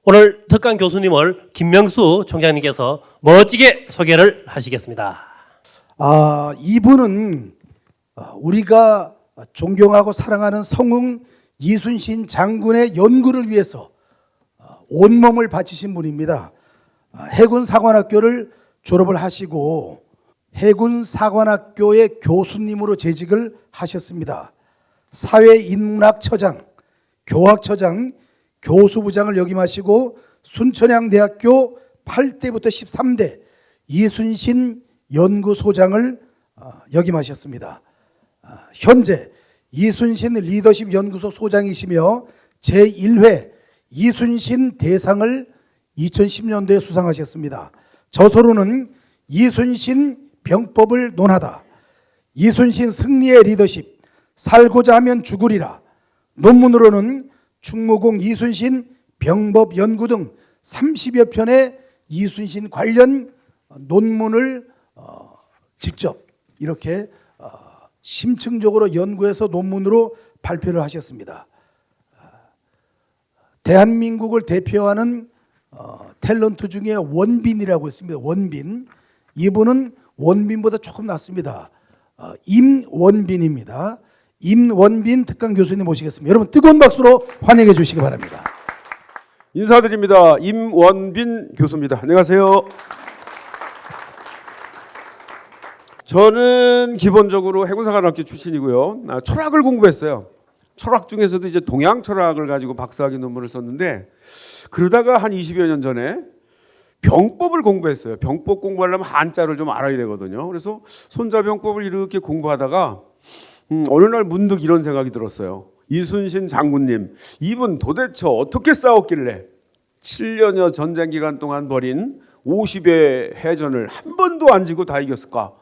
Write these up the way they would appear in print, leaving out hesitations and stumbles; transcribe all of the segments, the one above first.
오늘 특강 교수님을 김명수 총장님께서 멋지게 소개를 하시겠습니다. 이분은 우리가 존경하고 사랑하는 성웅 이순신 장군의 연구를 위해서 온몸을 바치신 분입니다. 해군사관학교를 졸업을 하시고 해군사관학교의 교수님으로 재직을 하셨습니다. 사회인문학처장, 교학처장, 교수부장을 역임하시고 순천향대학교 8대부터 13대 이순신 연구소장을 역임하셨습니다. 현재 이순신 리더십 연구소 소장이시며 제1회 이순신 대상을 2010년도에 수상하셨습니다. 저서로는 이순신 병법을 논하다, 이순신 승리의 리더십, 살고자 하면 죽으리라, 논문으로는 충무공 이순신 병법 연구 등 30여 편의 이순신 관련 논문을 직접 이렇게 심층적으로 연구해서 논문으로 발표를 하셨습니다. 대한민국을 대표하는 탤런트 중에 원빈이라고 있습니다. 원빈. 이분은 원빈보다 조금 낫습니다. 임원빈입니다. 임원빈 특강 교수님 모시겠습니다. 여러분 뜨거운 박수로 환영해 주시기 바랍니다. 인사드립니다. 임원빈 교수입니다. 안녕하세요. 저는 기본적으로 해군사관학교 출신이고요. 철학을 공부했어요. 철학 중에서도 이제 동양 철학을 가지고 박사학위 논문을 썼는데, 그러다가 한 20여 년 전에 병법을 공부했어요. 병법 공부하려면 한자를 좀 알아야 되거든요. 그래서 손자병법을 이렇게 공부하다가 어느 날 문득 이런 생각이 들었어요. 이순신 장군님, 이분 도대체 어떻게 싸웠길래 7년여 전쟁 기간 동안 벌인 50의 해전을 한 번도 안 지고 다 이겼을까?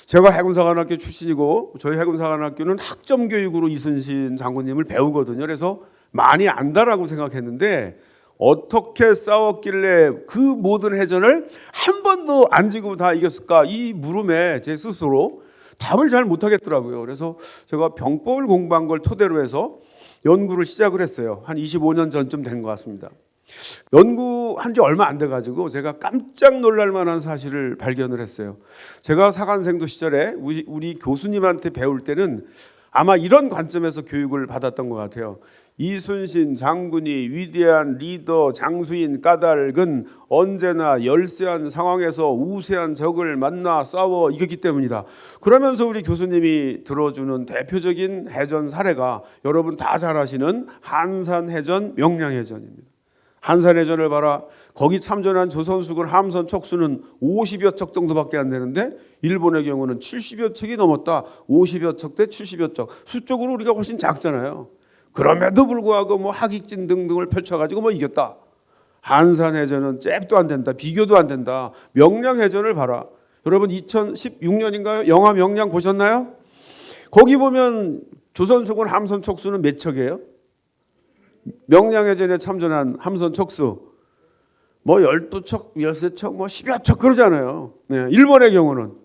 제가 해군사관학교 출신이고 저희 해군사관학교는 학점 교육으로 이순신 장군님을 배우거든요. 그래서 많이 안다라고 생각했는데, 어떻게 싸웠길래 그 모든 해전을 한 번도 안 지고 다 이겼을까? 이 물음에 제 스스로 답을 잘 못하겠더라고요. 그래서 제가 병법을 공부한 걸 토대로 해서 연구를 시작을 했어요. 한 25년 전쯤 된 것 같습니다. 연구한 지 얼마 안 돼가지고 제가 깜짝 놀랄 만한 사실을 발견을 했어요. 제가 사관생도 시절에 우리 교수님한테 배울 때는 아마 이런 관점에서 교육을 받았던 것 같아요. 이순신 장군이 위대한 리더, 장수인 까닭은 언제나 열세한 상황에서 우세한 적을 만나 싸워 이겼기 때문이다. 그러면서 우리 교수님이 들어주는 대표적인 해전 사례가 여러분 다 잘 아시는 한산해전, 명량해전입니다. 한산해전을 봐라. 거기 참전한 조선수군 함선 척수는 50여 척 정도밖에 안 되는데 일본의 경우는 70여 척이 넘었다. 50여 척 대 70여 척. 수적으로 우리가 훨씬 작잖아요. 그럼에도 불구하고 뭐 하객진 등등을 펼쳐가지고 뭐 이겼다. 한산해전은 잽도 안 된다. 비교도 안 된다. 명량해전을 봐라. 여러분 2016년인가요? 영화 명량 보셨나요? 거기 보면 조선수군 함선 척수는 몇 척이에요? 명량해전에 참전한 함선 척수 뭐 12척, 13척, 뭐 10여 척 그러잖아요. 네, 일본의 경우는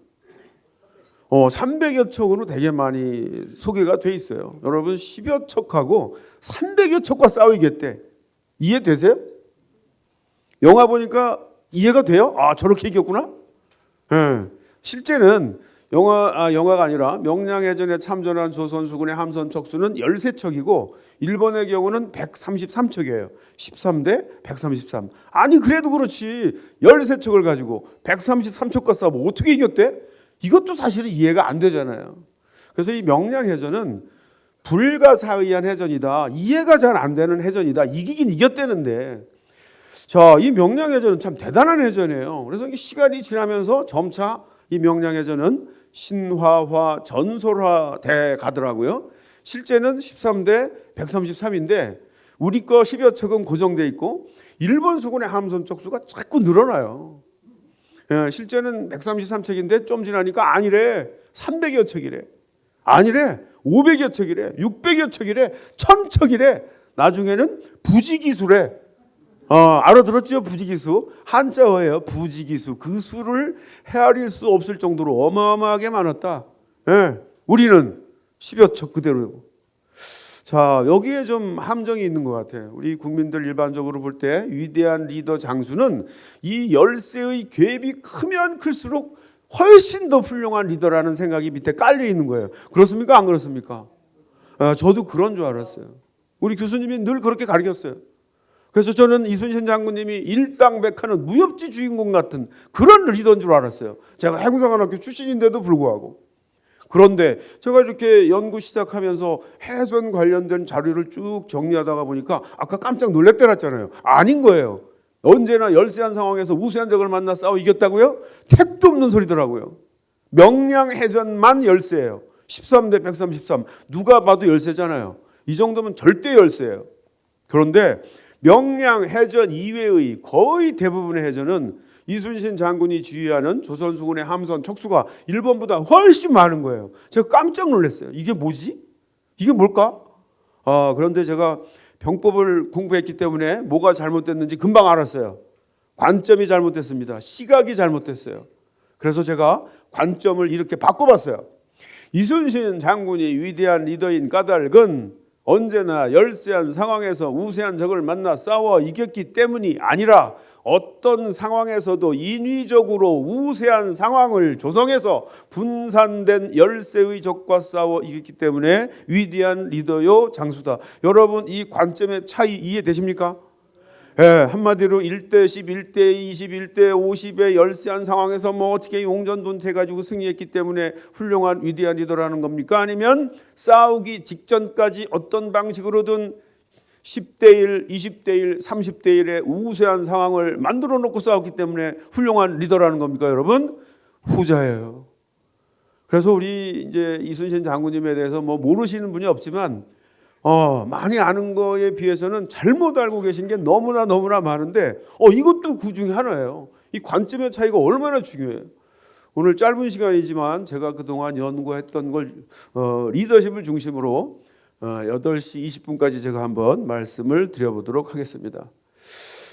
300여 척으로 되게 많이 소개가 돼 있어요. 여러분 10여 척하고 300여 척과 싸우겠대. 이해되세요? 영화 보니까 이해가 돼요? 아, 저렇게 이겼구나? 네. 실제는 영화가 아니라 명량해전에 참전한 조선수군의 함선 척수는 13척이고 일본의 경우는 133척이에요. 13대 133. 아니 그래도 그렇지 13척을 가지고 133척과 싸우면 어떻게 이겼대? 이것도 사실은 이해가 안 되잖아요. 그래서 이 명량해전은 불가사의한 해전이다. 이해가 잘 안 되는 해전이다. 이기긴 이겼대는데, 자, 이 명량해전은 참 대단한 해전이에요. 그래서 시간이 지나면서 점차 이 명량해전은 신화화, 전설화 돼 가더라고요. 실제는 13대 133인데 우리 거 10여 척은 고정돼 있고 일본 수군의 함선 척수가 자꾸 늘어나요. 실제는 133척인데 좀 지나니까 아니래. 300여 척이래. 아니래. 500여 척이래. 600여 척이래. 1000척이래. 나중에는 부지기수래. 알아들었죠? 부지기수. 한자어예요. 부지기수. 그 수를 헤아릴 수 없을 정도로 어마어마하게 많았다. 우리는 10여 척 그대로. 자, 여기에 좀 함정이 있는 것 같아요. 우리 국민들 일반적으로 볼 때 위대한 리더 장수는 이 열세의 갭이 크면 클수록 훨씬 더 훌륭한 리더라는 생각이 밑에 깔려 있는 거예요. 그렇습니까? 안 그렇습니까? 저도 그런 줄 알았어요. 우리 교수님이 늘 그렇게 가르쳤어요. 그래서 저는 이순신 장군님이 일당백하는 무협지 주인공 같은 그런 리더인 줄 알았어요. 제가 해군사관학교 출신인데도 불구하고. 그런데 제가 이렇게 연구 시작하면서 해전 관련된 자료를 쭉 정리하다가 보니까 아까 깜짝 놀랬대놨잖아요. 아닌 거예요. 언제나 열세한 상황에서 우세한 적을 만나 싸워 이겼다고요? 택도 없는 소리더라고요. 명량해전만 열세예요. 13대 133. 누가 봐도 열세잖아요. 이 정도면 절대 열세예요. 그런데 명량해전 이외의 거의 대부분의 해전은 이순신 장군이 지휘하는 조선수군의 함선 척수가 일본보다 훨씬 많은 거예요. 제가 깜짝 놀랐어요. 이게 뭐지? 이게 뭘까? 그런데 제가 병법을 공부했기 때문에 뭐가 잘못됐는지 금방 알았어요. 관점이 잘못됐습니다. 시각이 잘못됐어요. 그래서 제가 관점을 이렇게 바꿔봤어요. 이순신 장군이 위대한 리더인 까닭은 언제나 열세한 상황에서 우세한 적을 만나 싸워 이겼기 때문이 아니라 어떤 상황에서도 인위적으로 우세한 상황을 조성해서 분산된 열세의 적과 싸워 이겼기 때문에 위대한 리더요 장수다. 여러분 이 관점의 차이 이해되십니까? 한마디로 1대 10, 1대 20, 1대 50의 열세한 상황에서 뭐 어떻게 용전돈태가지고 승리했기 때문에 훌륭한 위대한 리더라는 겁니까? 아니면 싸우기 직전까지 어떤 방식으로든 10대 1, 20대 1, 30대 1의 우세한 상황을 만들어 놓고 싸웠기 때문에 훌륭한 리더라는 겁니까, 여러분? 후자예요. 그래서 우리 이제 이순신 장군님에 대해서 뭐 모르시는 분이 없지만 많이 아는 거에 비해서는 잘못 알고 계신 게 너무나 많은데 이것도 그 중에 하나예요. 이 관점의 차이가 얼마나 중요해요. 오늘 짧은 시간이지만 제가 그동안 연구했던 걸 리더십을 중심으로 8시 20분까지 제가 한번 말씀을 드려보도록 하겠습니다.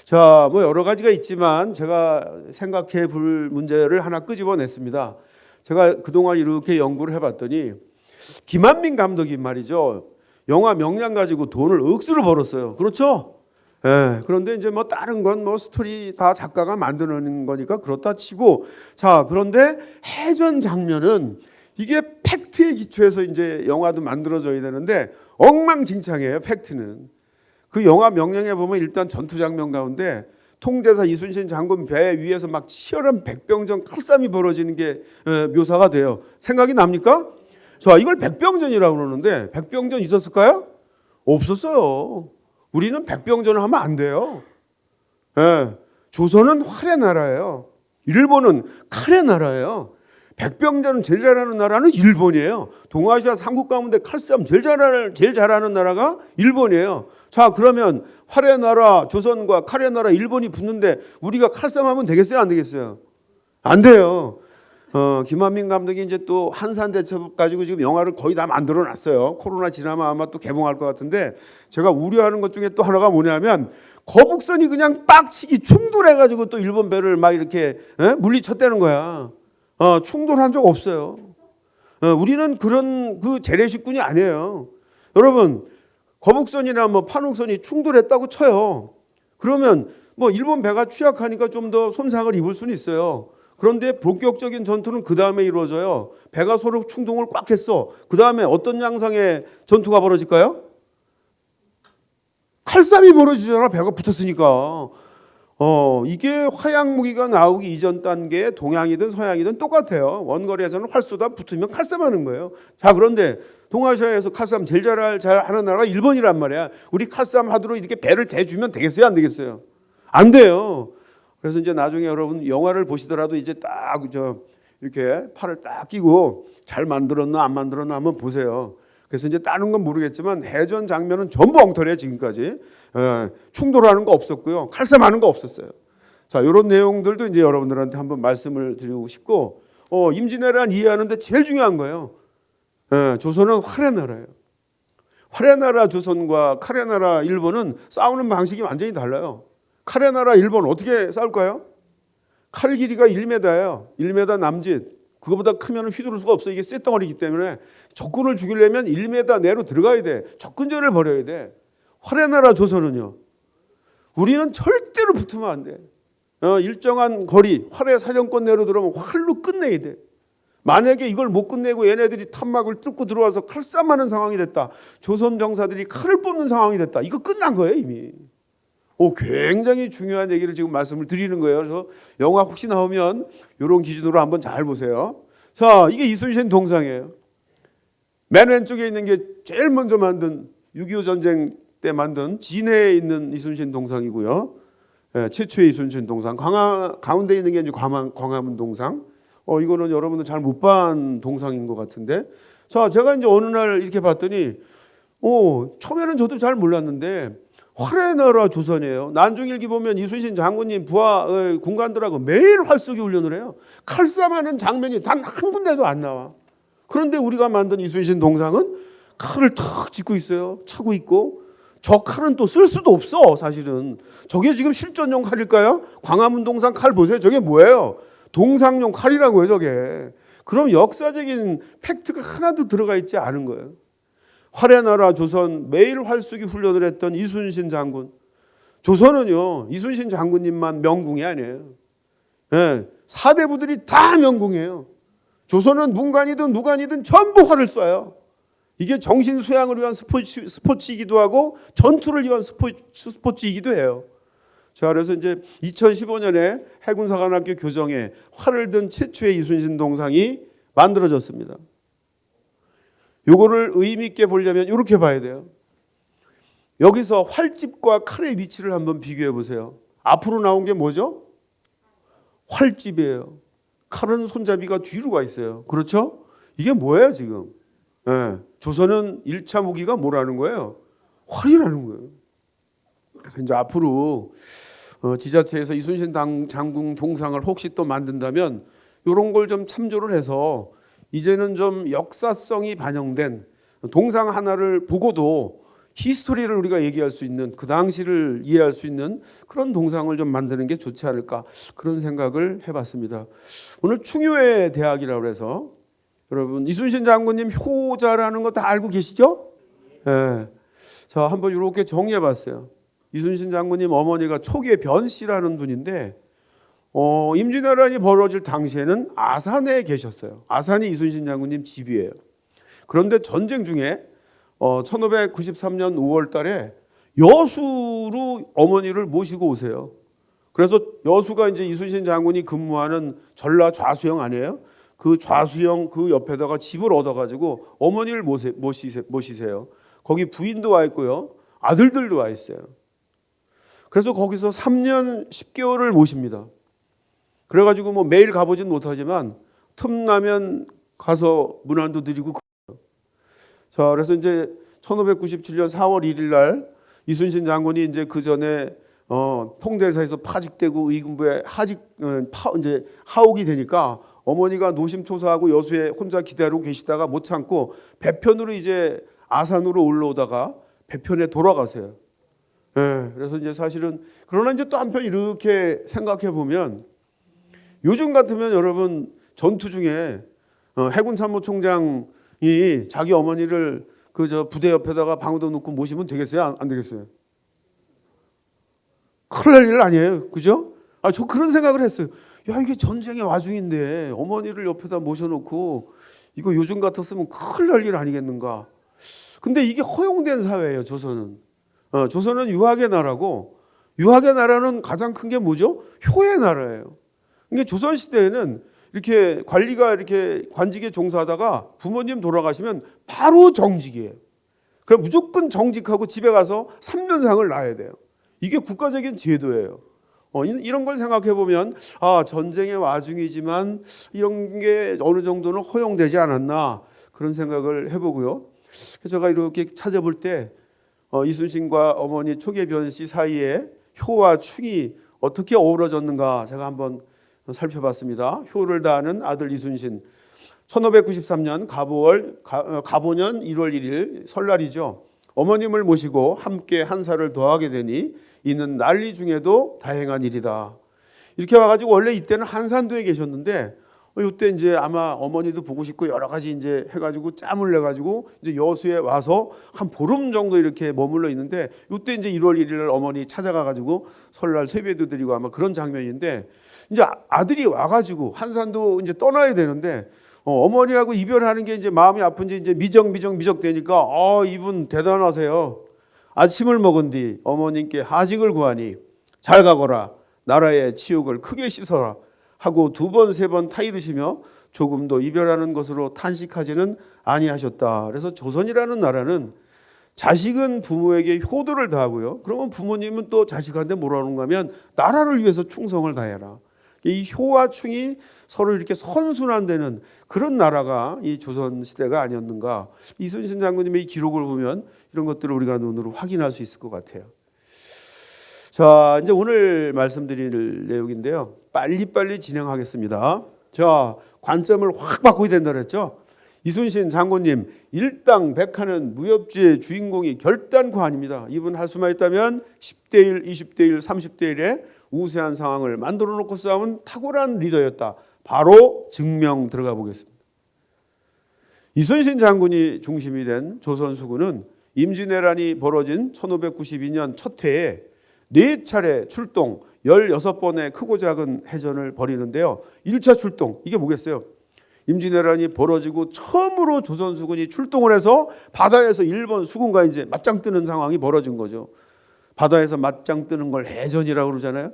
자, 뭐 여러 가지가 있지만 제가 생각해 볼 문제를 하나 끄집어냈습니다. 제가 그동안 이렇게 연구를 해봤더니 김한민 감독이 말이죠. 영화 명량 가지고 돈을 억수로 벌었어요. 그렇죠? 그런데 이제 뭐 다른 건 뭐 스토리 다 작가가 만드는 거니까 그렇다 치고 자, 그런데 해전 장면은 이게 팩트에 기초해서 이제 영화도 만들어져야 되는데 엉망진창이에요. 팩트는. 그 영화 명량에 보면 일단 전투 장면 가운데 통제사 이순신 장군 배 위에서 막 치열한 백병전 칼싸움이 벌어지는 게 묘사가 돼요. 생각이 납니까? 자, 이걸 백병전이라고 그러는데 백병전 있었을까요? 없었어요. 우리는 백병전을 하면 안 돼요. 조선은 활의 나라예요. 일본은 칼의 나라예요. 백병전은 제일 잘하는 나라는 일본이에요. 동아시아 3국 가운데 칼싸움 제일 잘하는 나라가 일본이에요. 자, 그러면 활의 나라 조선과 칼의 나라 일본이 붙는데 우리가 칼싸움하면 되겠어요? 안 되겠어요? 안 돼요. 김한민 감독이 이제 또 한산대첩 가지고 지금 영화를 거의 다 만들어 놨어요. 코로나 지나면 아마 또 개봉할 것 같은데 제가 우려하는 것 중에 또 하나가 뭐냐면 거북선이 그냥 빡치기 충돌해가지고 또 일본 배를 막 이렇게 물리쳤다는 거야. 충돌한 적 없어요. 우리는 그런 그 재래식군이 아니에요. 여러분 거북선이나 뭐 판옥선이 충돌했다고 쳐요. 그러면 뭐 일본 배가 취약하니까 좀 더 손상을 입을 수는 있어요. 그런데 본격적인 전투는 그 다음에 이루어져요. 배가 서로 충동을 꽉 했어. 그 다음에 어떤 양상의 전투가 벌어질까요? 칼싸움이 벌어지잖아. 배가 붙었으니까. 이게 화약 무기가 나오기 이전 단계 동양이든 서양이든 똑같아요. 원거리에서는 활 쏘다 붙으면 칼싸움하는 거예요. 자, 그런데 동아시아에서 칼싸움 제일 잘하는 나라가 일본이란 말이야. 우리 칼싸움 하도록 이렇게 배를 대주면 되겠어요? 안 되겠어요? 안 돼요. 그래서 이제 나중에 여러분 영화를 보시더라도 이제 딱 이렇게 팔을 딱 끼고 잘 만들었나 안 만들었나 한번 보세요. 그래서 이제 다른 건 모르겠지만 해전 장면은 전부 엉터리예요. 지금까지 충돌하는 거 없었고요. 칼싸움하는 거 없었어요. 자, 이런 내용들도 이제 여러분들한테 한번 말씀을 드리고 싶고 임진왜란 이해하는데 제일 중요한 거예요. 조선은 활의 나라예요. 활의 나라 조선과 칼의 나라 일본은 싸우는 방식이 완전히 달라요. 칼의 나라 일본 어떻게 싸울까요? 칼 길이가 1m예요. 1m 남짓. 그거보다 크면 휘두를 수가 없어. 이게 쇳덩어리이기 때문에 적군을 죽이려면 1m 내로 들어가야 돼. 접근전을 벌여야 돼. 활의 나라 조선은요. 우리는 절대로 붙으면 안 돼. 일정한 거리, 활의 사정권 내로 들어오면 활로 끝내야 돼. 만약에 이걸 못 끝내고 얘네들이 탐막을 뚫고 들어와서 칼싸움하는 상황이 됐다. 조선 병사들이 칼을 뽑는 상황이 됐다. 이거 끝난 거예요 이미. 굉장히 중요한 얘기를 지금 말씀을 드리는 거예요. 그래서 영화 혹시 나오면 이런 기준으로 한번 잘 보세요. 자, 이게 이순신 동상이에요. 맨 왼쪽에 있는 게 제일 먼저 만든 6.25 전쟁 때 만든 진해에 있는 이순신 동상이고요. 최초의 이순신 동상. 가운데 있는 게 이제 광화문 동상. 이거는 여러분들 잘 못 본 동상인 것 같은데. 자, 제가 이제 어느 날 이렇게 봤더니, 처음에는 저도 잘 몰랐는데, 활의 나라 조선이에요. 난중일기 보면 이순신 장군님 부하 군관들하고 매일 활쏘기 훈련을 해요. 칼싸움하는 장면이 단 한 군데도 안 나와. 그런데 우리가 만든 이순신 동상은 칼을 탁 짚고 있어요. 차고 있고. 저 칼은 또 쓸 수도 없어 사실은. 저게 지금 실전용 칼일까요? 광화문 동상 칼 보세요. 저게 뭐예요? 동상용 칼이라고요 저게. 그럼 역사적인 팩트가 하나도 들어가 있지 않은 거예요. 활의 나라 조선 매일 활쏘기 훈련을 했던 이순신 장군. 조선은요 이순신 장군님만 명궁이 아니에요. 4대부들이 다 명궁이에요. 조선은 문관이든 누관이든 전부 활을 쏴요. 이게 정신 수양을 위한 스포츠이기도 하고 전투를 위한 스포츠이기도 해요. 자, 그래서 이제 2015년에 해군사관학교 교정에 활을 든 최초의 이순신 동상이 만들어졌습니다. 요거를 의미 있게 보려면 이렇게 봐야 돼요. 여기서 활집과 칼의 위치를 한번 비교해 보세요. 앞으로 나온 게 뭐죠? 활집이에요. 칼은 손잡이가 뒤로 가 있어요. 그렇죠? 이게 뭐예요 지금? 조선은 1차 무기가 뭐라는 거예요? 활이라는 거예요. 그래서 이제 앞으로 지자체에서 이순신 장군 동상을 혹시 또 만든다면 이런 걸 좀 참조를 해서 이제는 좀 역사성이 반영된 동상 하나를 보고도 히스토리를 우리가 얘기할 수 있는 그 당시를 이해할 수 있는 그런 동상을 좀 만드는 게 좋지 않을까 그런 생각을 해봤습니다. 오늘 충효의 대학이라고 해서 여러분 이순신 장군님 효자라는 거 다 알고 계시죠? 네. 자, 한번 이렇게 정리해봤어요. 이순신 장군님 어머니가 초기의 변씨라는 분인데 임진왜란이 벌어질 당시에는 아산에 계셨어요. 아산이 이순신 장군님 집이에요. 그런데 전쟁 중에 1593년 5월 달에 여수로 어머니를 모시고 오세요. 그래서 여수가 이제 이순신 장군이 근무하는 전라 좌수영 아니에요? 그 좌수영 그 옆에다가 집을 얻어가지고 어머니를 모시세요. 거기 부인도 와 있고요. 아들들도 와 있어요. 그래서 거기서 3년 10개월을 모십니다. 그래가지고 뭐 매일 가보진 못하지만 틈나면 가서 문안도 드리고. 자, 그래서 이제 1597년 4월 1일 날 이순신 장군이 이제 그 전에 통대사에서 파직되고 의금부에 이제 하옥이 되니까 어머니가 노심초사하고 여수에 혼자 기다리고 계시다가 못 참고 배편으로 이제 아산으로 올라오다가 배편에 돌아가세요. 그래서 이제 사실은 그러나 이제 또 한편 이렇게 생각해 보면 요즘 같으면 여러분 전투 중에 해군 참모총장이 자기 어머니를 그 부대 옆에다가 방울도 놓고 모시면 되겠어요? 안 되겠어요? 큰일 날 일 아니에요, 그죠? 저 그런 생각을 했어요. 야, 이게 전쟁의 와중인데 어머니를 옆에다 모셔놓고 이거 요즘 같았으면 큰일 날 일 아니겠는가? 근데 이게 허용된 사회예요, 조선은. 조선은 유학의 나라고 유학의 나라는 가장 큰 게 뭐죠? 효의 나라예요. 그러니까 조선 시대에는 이렇게 관리가 이렇게 관직에 종사하다가 부모님 돌아가시면 바로 정직이에요. 그럼 무조건 정직하고 집에 가서 3년상을 놔야 돼요. 이게 국가적인 제도예요. 이런 걸 생각해 보면 전쟁의 와중이지만 이런 게 어느 정도는 허용되지 않았나 그런 생각을 해보고요. 제가 이렇게 찾아볼 때 이순신과 어머니 초계 변씨 사이에 효와 충이 어떻게 어우러졌는가 제가 한번 살펴봤습니다. 효를 다하는 아들 이순신. 1593년 가보년 1월 1일 설날이죠. 어머님을 모시고 함께 한 살을 더하게 되니 이는 난리 중에도 다행한 일이다. 이렇게 와가지고 원래 이때는 한산도에 계셨는데 이때 이제 아마 어머니도 보고 싶고 여러 가지 이제 해가지고 짬을 내가지고 이제 여수에 와서 한 보름 정도 이렇게 머물러 있는데 이때 이제 1월 1일 어머니 찾아가가지고 설날 세배도 드리고 아마 그런 장면인데 이제 아들이 와가지고 한산도 이제 떠나야 되는데 어머니하고 이별하는 게 이제 마음이 아픈지 이제 미적 되니까 이분 대단하세요. 아침을 먹은 뒤 어머님께 하직을 구하니 잘 가거라. 나라의 치욕을 크게 씻어라. 하고 2번, 3번 타이르시며 조금도 이별하는 것으로 탄식하지는 아니하셨다. 그래서 조선이라는 나라는 자식은 부모에게 효도를 다하고요. 그러면 부모님은 또 자식한테 뭐라는가 하면 나라를 위해서 충성을 다해라. 이 효와 충이 서로 이렇게 선순환되는 그런 나라가 이 조선 시대가 아니었는가. 이순신 장군님의 이 기록을 보면 이런 것들을 우리가 눈으로 확인할 수 있을 것 같아요. 자, 이제 오늘 말씀드릴 내용인데요. 빨리빨리 진행하겠습니다. 자, 관점을 확 바꿔야 된다 그랬죠. 이순신 장군님 일당백하는 무협지의 주인공이 결단코 아닙니다. 이분 할 수만 있다면 10대 1, 20대 1, 30대 1의 우세한 상황을 만들어 놓고 싸운 탁월한 리더였다. 바로 증명 들어가 보겠습니다. 이순신 장군이 중심이 된 조선수군은 임진왜란이 벌어진 1592년 첫 해에 4차례 출동 16번의 크고 작은 해전을 벌이는데요. 1차 출동 이게 뭐겠어요? 임진왜란이 벌어지고 처음으로 조선수군이 출동을 해서 바다에서 일본 수군과 이제 맞짱 뜨는 상황이 벌어진 거죠. 바다에서 맞짱 뜨는 걸 해전이라고 그러잖아요.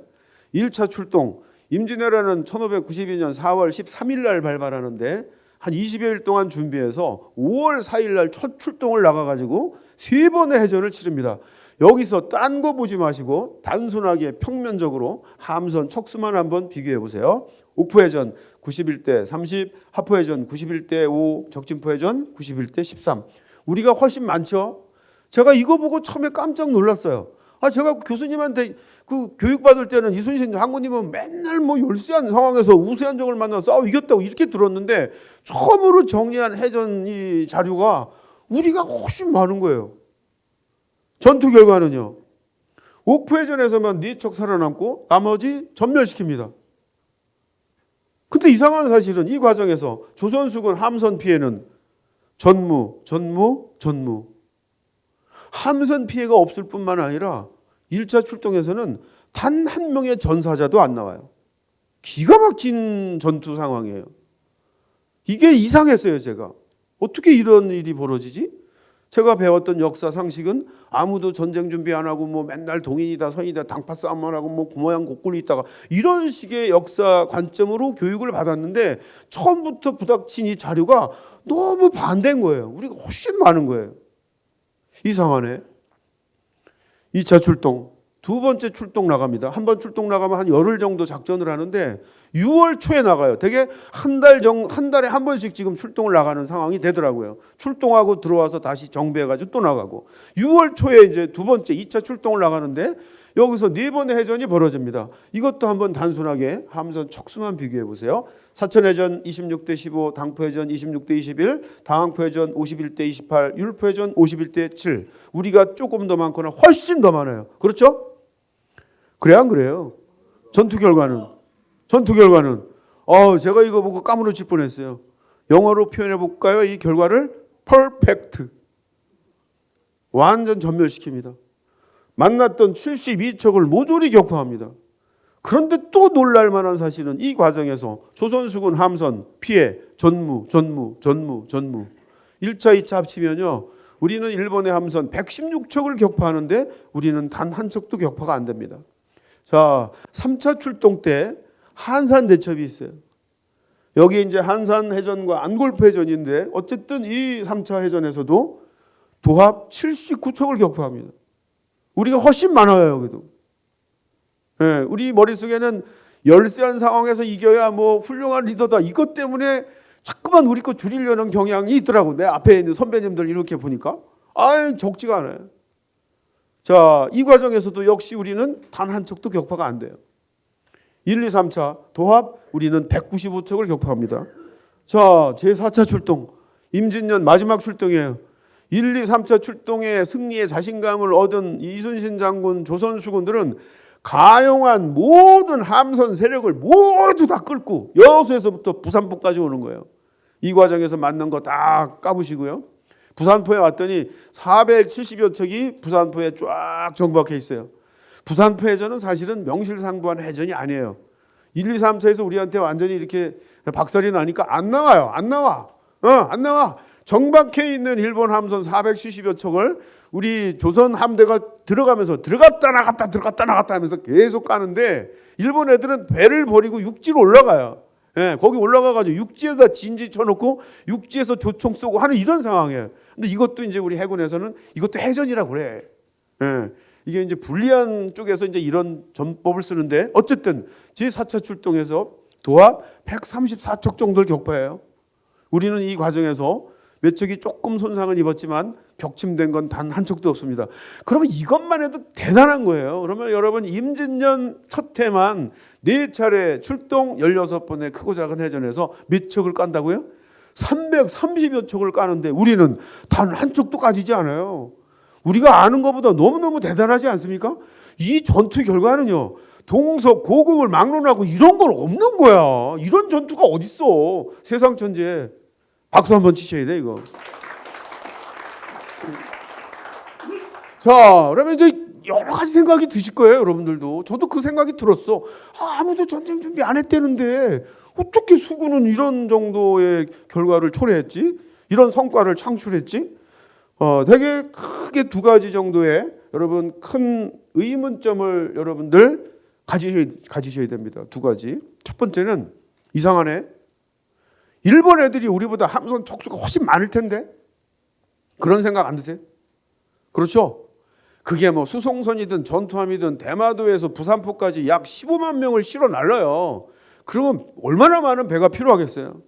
1차 출동 임진왜란은 1592년 4월 13일 날 발발하는데 한 20여일 동안 준비해서 5월 4일 날 첫 출동을 나가가지고 3번의 해전을 치릅니다. 여기서 딴 거 보지 마시고 단순하게 평면적으로 함선 척수만 한번 비교해 보세요. 옥포해전 91대 30, 하포해전 91대 5, 적진포해전 91대 13. 우리가 훨씬 많죠. 제가 이거 보고 처음에 깜짝 놀랐어요. 제가 교수님한테 그 교육받을 때는 이순신 장군님은 맨날 뭐 열세한 상황에서 우세한 적을 만나 싸워 이겼다고 이렇게 들었는데 처음으로 정리한 해전 이 자료가 우리가 훨씬 많은 거예요. 전투 결과는요. 옥포해전에서만 4척 살아남고 나머지 전멸시킵니다. 근데 이상한 사실은 이 과정에서 조선수군 함선 피해는 전무. 함선 피해가 없을 뿐만 아니라 1차 출동에서는 단 한 명의 전사자도 안 나와요. 기가 막힌 전투 상황이에요. 이게 이상했어요, 제가. 어떻게 이런 일이 벌어지지? 제가 배웠던 역사 상식은 아무도 전쟁 준비 안 하고 뭐 맨날 동인이다 선이다 당파 싸움만 하고 뭐 구모양 곡굴이 있다가 이런 식의 역사 관점으로 교육을 받았는데 처음부터 부닥친 이 자료가 너무 반대인 거예요. 우리가 훨씬 많은 거예요. 이상하네. 2차 출동, 2번째 출동 나갑니다. 한 번 출동 나가면 한 열흘 정도 작전을 하는데 6월 초에 나가요. 되게 한 달에 한 번씩 지금 출동을 나가는 상황이 되더라고요. 출동하고 들어와서 다시 정비해가지고 또 나가고 6월 초에 이제 2번째 2차 출동을 나가는데 여기서 4번의 해전이 벌어집니다. 이것도 한번 단순하게 함선 척수만 비교해 보세요. 사천해전 26대 15, 당포해전 26대 21, 당항포해전 51대 28, 율포해전 51대 7. 우리가 조금 더 많거나 훨씬 더 많아요. 그렇죠? 그래 안 그래요? 전투 결과는 제가 이거 보고 까무러칠 뻔했어요. 영어로 표현해 볼까요? 이 결과를 perfect. 완전 전멸시킵니다. 만났던 72척을 모조리 격파합니다. 그런데 또 놀랄 만한 사실은 이 과정에서 조선수군 함선 피해 전무 1차 2차 합치면요. 우리는 일본의 함선 116척을 격파하는데 우리는 단 한 척도 격파가 안 됩니다. 자, 3차 출동 때 한산 대첩이 있어요. 여기 이제 한산 해전과 안골포 해전인데 어쨌든 이 3차 해전에서도 도합 79척을 격파합니다. 우리가 훨씬 많아요, 여기도. 예, 우리 머릿속에는 열세한 상황에서 이겨야 뭐 훌륭한 리더다. 이것 때문에 자꾸만 우리 거 줄이려는 경향이 있더라고. 내 앞에 있는 선배님들 이렇게 보니까. 적지가 않아요. 자, 이 과정에서도 역시 우리는 단 한 척도 격파가 안 돼요. 1, 2, 3차 도합 우리는 195척을 격파합니다. 자, 제4차 출동. 임진년 마지막 출동이에요. 1, 2, 3차 출동에 승리의 자신감을 얻은 이순신 장군 조선수군들은 가용한 모든 함선 세력을 모두 다 끌고 여수에서부터 부산포까지 오는 거예요. 이 과정에서 만난 거 다 까부시고요. 부산포에 왔더니 470여 척이 부산포에 쫙 정박해 있어요. 부산포 해전은 사실은 명실상부한 해전이 아니에요. 1, 2, 3, 4에서 우리한테 완전히 이렇게 박살이 나니까 안 나와요. 안 나와. 안 나와. 정박해 있는 일본 함선 470여 척을 우리 조선 함대가 들어가면서 들어갔다 나갔다 하면서 계속 까는데 일본 애들은 배를 버리고 육지로 올라가요. 예, 거기 올라가가지고 육지에다 진지 쳐놓고 육지에서 조총 쏘고 하는 이런 상황이에요. 근데 이것도 이제 우리 해군에서는 이것도 해전이라고 그래. 예, 이게 이제 불리한 쪽에서 이제 이런 전법을 쓰는데 어쨌든 제4차 출동에서 도합 134척 정도를 격파해요. 우리는 이 과정에서 몇 척이 조금 손상을 입었지만 격침된 건 단 한 척도 없습니다. 그러면 이것만 해도 대단한 거예요. 그러면 여러분 임진년 첫 해만 4차례 출동 16번의 크고 작은 해전에서 몇 척을 깐다고요? 330여 척을 까는데 우리는 단 한 척도 까지지 않아요. 우리가 아는 것보다 너무너무 대단하지 않습니까? 이 전투 결과는요. 동서 고국을 막론하고 이런 건 없는 거야. 이런 전투가 어딨어. 세상 천지에. 박수 한번 치셔야 돼 이거. 자, 그러면 이제 여러 가지 생각이 드실 거예요, 여러분들도. 저도 그 생각이 들었어. 아무도 전쟁 준비 안 했다는데 어떻게 수군은 이런 정도의 결과를 초래했지? 이런 성과를 창출했지? 되게 크게 두 가지 정도의 여러분 큰 의문점을 여러분들 가지셔야 됩니다. 두 가지. 첫 번째는 이상하네. 일본 애들이 우리보다 함선 척수가 훨씬 많을 텐데 그런 생각 안 드세요? 그렇죠? 그게 뭐 수송선이든 전투함이든 대마도에서 부산포까지 약 15만 명을 실어 날라요. 그러면 얼마나 많은 배가 필요하겠어요?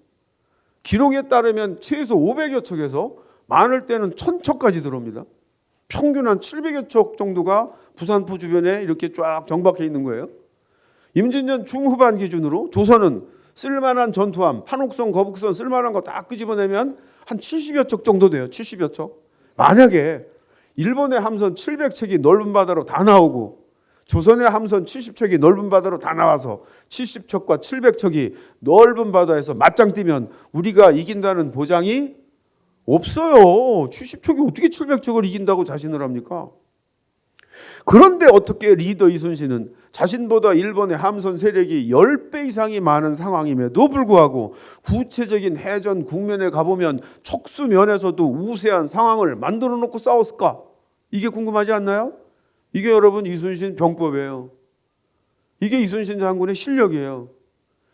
기록에 따르면 최소 500여 척에서 많을 때는 1000척까지 들어옵니다. 평균 한 700여 척 정도가 부산포 주변에 이렇게 쫙 정박해 있는 거예요. 임진년 중후반 기준으로 조선은 쓸만한 전투함, 판옥선, 거북선 쓸만한 거 다 끄집어내면 한 70여 척 정도 돼요. 70여 척. 만약에 일본의 함선 700척이 넓은 바다로 다 나오고 조선의 함선 70척이 넓은 바다로 다 나와서 70척과 700척이 넓은 바다에서 맞짱 뜨면 우리가 이긴다는 보장이 없어요. 70척이 어떻게 700척을 이긴다고 자신을 합니까? 그런데 어떻게 리더 이순신은 자신보다 일본의 함선 세력이 10배 이상이 많은 상황임에도 불구하고 구체적인 해전 국면에 가보면 척수면에서도 우세한 상황을 만들어 놓고 싸웠을까? 이게 궁금하지 않나요? 이게 여러분 이순신 병법이에요. 이게 이순신 장군의 실력이에요.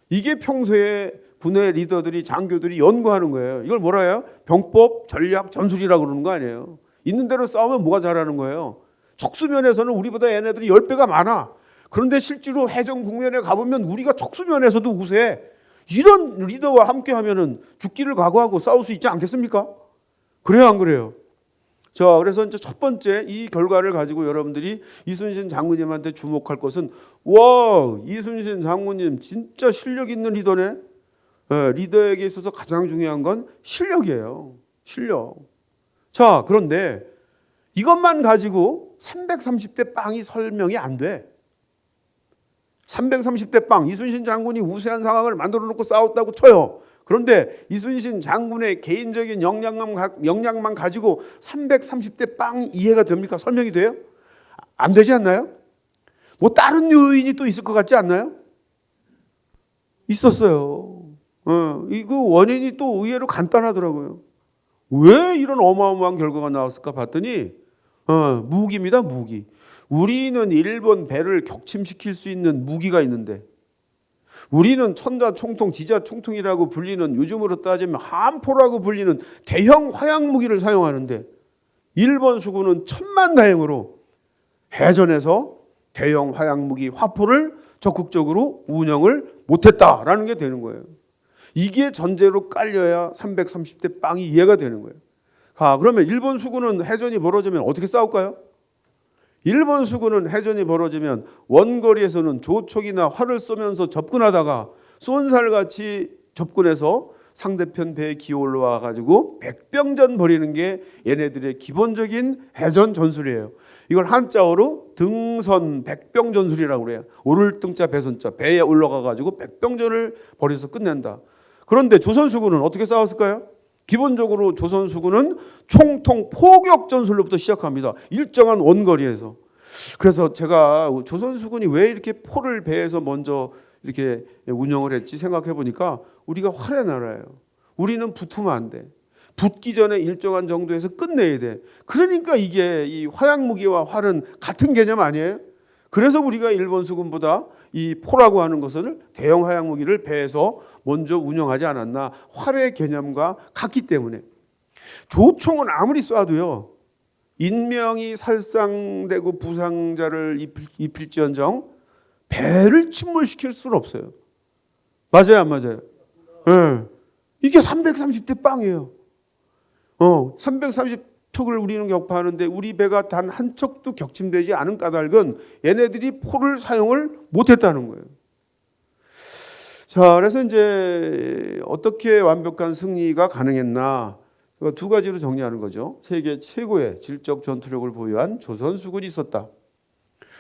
이게 평소에 군의 리더들이 장교들이 연구하는 거예요. 이걸 뭐라 해요? 병법, 전략, 전술이라고 그러는 거 아니에요. 있는 대로 싸우면 뭐가 잘하는 거예요? 척수면에서는 우리보다 얘네들이 10배가 많아. 그런데 실제로 해전 국면에 가보면 우리가 척수면에서도 우세. 이런 리더와 함께 하면은 죽기를 각오하고 싸울 수 있지 않겠습니까? 그래요, 안 그래요? 자, 그래서 이제 첫 번째 이 결과를 가지고 여러분들이 이순신 장군님한테 주목할 것은 와, 이순신 장군님 진짜 실력 있는 리더네. 리더에게 있어서 가장 중요한 건 실력이에요. 실력. 자, 그런데 이것만 가지고 330대 빵이 설명이 안 돼. 330대 빵, 이순신 장군이 우세한 상황을 만들어 놓고 싸웠다고 쳐요. 그런데 이순신 장군의 개인적인 역량만 가지고 330대 빵이 이해가 됩니까? 설명이 돼요? 안 되지 않나요? 뭐 다른 요인이 또 있을 것 같지 않나요? 있었어요. 이거 원인이 또 의외로 간단하더라고요. 왜 이런 어마어마한 결과가 나왔을까 봤더니 무기입니다. 무기. 우리는 일본 배를 격침시킬 수 있는 무기가 있는데 우리는 천자총통, 지자총통이라고 불리는 요즘으로 따지면 함포라고 불리는 대형 화약 무기를 사용하는데 일본 수군은 천만다행으로 해전에서 대형 화약 무기 화포를 적극적으로 운영을 못했다라는 게 되는 거예요. 이게 전제로 깔려야 330대 빵이 이해가 되는 거예요. 그러면 일본 수군은 해전이 벌어지면 어떻게 싸울까요? 일본 수군은 해전이 벌어지면 원거리에서는 조총이나 활을 쏘면서 접근하다가 쏜살같이 접근해서 상대편 배에 기어 올라와 가지고 백병전 벌이는 게 얘네들의 기본적인 해전 전술이에요. 이걸 한자어로 등선 백병전술이라고 그래요. 오를 등자 배선자, 배에 올라가 가지고 백병전을 벌여서 끝낸다. 그런데 조선수군은 어떻게 싸웠을까요? 기본적으로 조선수군은 총통 포격 전술로부터 시작합니다. 일정한 원거리에서. 그래서 제가 조선수군이 왜 이렇게 포를 배에서 먼저 이렇게 운영을 했지 생각해 보니까 우리가 활의 나라예요. 우리는 붙으면 안 돼. 붙기 전에 일정한 정도에서 끝내야 돼. 그러니까 이게 이 화약 무기와 활은 같은 개념 아니에요? 그래서 우리가 일본 수군보다 이 포라고 하는 것을 대형 화약 무기를 배에서 먼저 운영하지 않았나. 활의 개념과 같기 때문에. 조총은 아무리 쏴도요. 인명이 살상되고 부상자를 입힐지언정 배를 침몰시킬 수는 없어요. 맞아요, 안 맞아요? 네. 이게 330대 빵이에요. 330척을 우리는 격파하는데 우리 배가 단 한 척도 격침되지 않은 까닭은 얘네들이 포를 사용을 못했다는 거예요. 자, 그래서 이제 어떻게 완벽한 승리가 가능했나? 두 가지로 정리하는 거죠. 세계 최고의 질적 전투력을 보유한 조선수군이 있었다.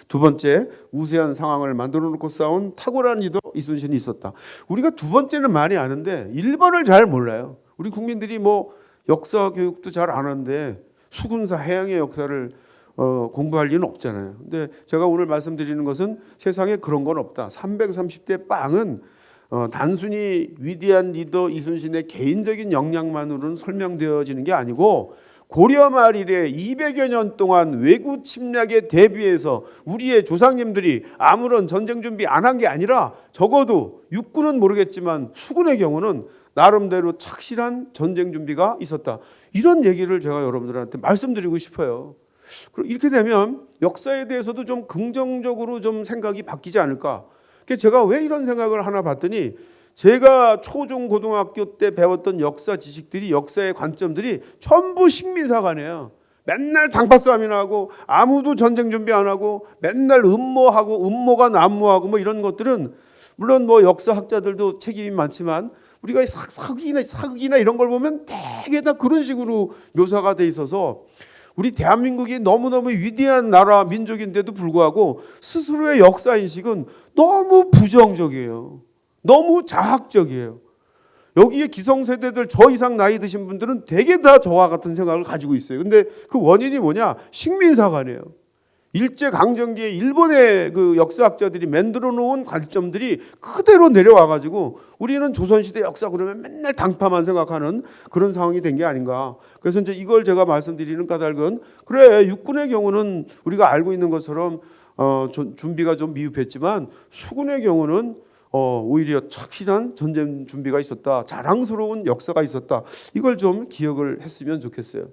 두 번째, 우세한 상황을 만들어 놓고 싸운 탁월한 리더 이순신이 있었다. 우리가 두 번째는 많이 아는데 1번을 잘 몰라요. 우리 국민들이 뭐 역사 교육도 잘 안 하는데 수군사 해양의 역사를 공부할 리는 없잖아요. 근데 제가 오늘 말씀드리는 것은 세상에 그런 건 없다. 330대 빵은 단순히 위대한 리더 이순신의 개인적인 역량만으로는 설명되어지는 게 아니고 고려 말 이래 200여 년 동안 외구 침략에 대비해서 우리의 조상님들이 아무런 전쟁 준비 안 한 게 아니라 적어도 육군은 모르겠지만 수군의 경우는 나름대로 착실한 전쟁 준비가 있었다. 이런 얘기를 제가 여러분들한테 말씀드리고 싶어요. 이렇게 되면 역사에 대해서도 좀 긍정적으로 좀 생각이 바뀌지 않을까. 제가 왜 이런 생각을 하나 봤더니 제가 초중 고등학교 때 배웠던 역사 지식들이 역사의 관점들이 전부 식민사관이에요. 맨날 당파 싸움이나 하고 아무도 전쟁 준비 안 하고 맨날 음모하고 음모가 난무하고 뭐 이런 것들은 물론 뭐 역사학자들도 책임이 많지만 우리가 사극이나 이런 걸 보면 되게 다 그런 식으로 묘사가 돼 있어서 우리 대한민국이 너무너무 위대한 나라 민족인데도 불구하고 스스로의 역사인식은 너무 부정적이에요. 너무 자학적이에요. 여기에 기성세대들 저 이상 나이 드신 분들은 되게 다 저와 같은 생각을 가지고 있어요. 근데 그 원인이 뭐냐? 식민사관이에요. 일제강점기에 일본의 그 역사학자들이 만들어 놓은 관점들이 그대로 내려와 가지고 우리는 조선시대 역사 그러면 맨날 당파만 생각하는 그런 상황이 된 게 아닌가. 그래서 이제 이걸 제가 말씀드리는 까닭은 그래 육군의 경우는 우리가 알고 있는 것처럼 준비가 좀 미흡했지만 수군의 경우는 오히려 착실한 전쟁 준비가 있었다. 자랑스러운 역사가 있었다. 이걸 좀 기억을 했으면 좋겠어요.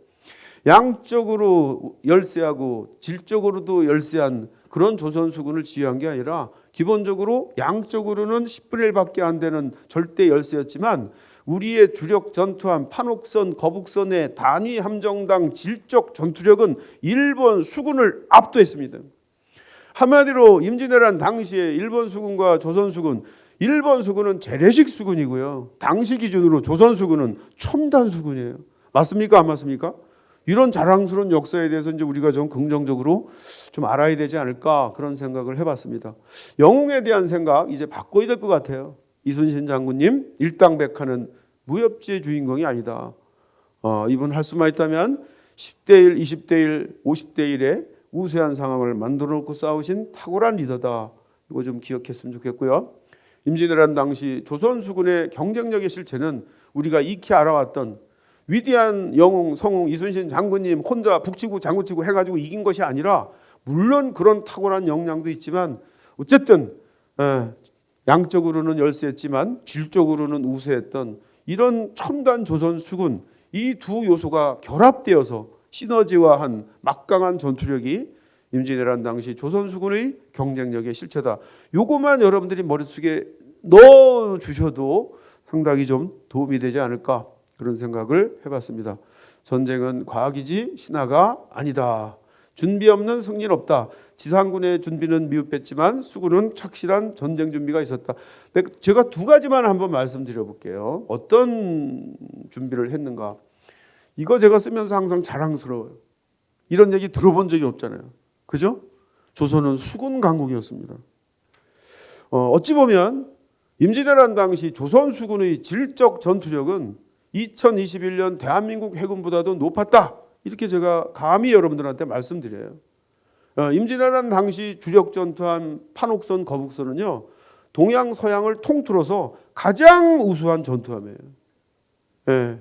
양적으로 열세하고 질적으로도 열세한 그런 조선수군을 지휘한 게 아니라 기본적으로 양적으로는 10분의 1밖에 안 되는 절대 열세였지만 우리의 주력 전투함 판옥선, 거북선의 단위 함정당 질적 전투력은 일본 수군을 압도했습니다. 한마디로 임진왜란 당시에 일본 수군과 조선 수군, 일본 수군은 재래식 수군이고요. 당시 기준으로 조선 수군은 첨단 수군이에요. 맞습니까? 안 맞습니까? 이런 자랑스러운 역사에 대해서 이제 우리가 좀 긍정적으로 좀 알아야 되지 않을까 그런 생각을 해봤습니다. 영웅에 대한 생각 이제 바꿔야 될 것 같아요. 이순신 장군님 일당백화는 무협지의 주인공이 아니다. 이분 할 수만 있다면 10대 1, 20대 1, 50대 1에 우세한 상황을 만들어 놓고 싸우신 탁월한 리더다. 이거 좀 기억했으면 좋겠고요. 임진왜란 당시 조선 수군의 경쟁력의 실체는 우리가 익히 알아왔던 위대한 영웅 성웅 이순신 장군님 혼자 북치고 장구치고 해가지고 이긴 것이 아니라 물론 그런 탁월한 역량도 있지만 어쨌든 양적으로는 열세했지만 질적으로는 우세했던 이런 첨단 조선 수군 이 두 요소가 결합되어서 시너지화한 막강한 전투력이 임진왜란 당시 조선 수군의 경쟁력의 실체다. 요거만 여러분들이 머릿속에 넣어 주셔도 상당히 좀 도움이 되지 않을까 그런 생각을 해봤습니다. 전쟁은 과학이지 신화가 아니다. 준비 없는 승리는 없다. 지상군의 준비는 미흡했지만 수군은 착실한 전쟁 준비가 있었다. 제가 두 가지만 한번 말씀드려 볼게요. 어떤 준비를 했는가. 이거 제가 쓰면서 항상 자랑스러워요. 이런 얘기 들어본 적이 없잖아요. 그죠? 조선은 수군 강국이었습니다. 어찌 보면 임진왜란 당시 조선 수군의 질적 전투력은 2021년 대한민국 해군보다도 높았다. 이렇게 제가 감히 여러분들한테 말씀드려요. 임진왜란 당시 주력 전투함 판옥선, 거북선은요, 동양 서양을 통틀어서 가장 우수한 전투함이에요. 예.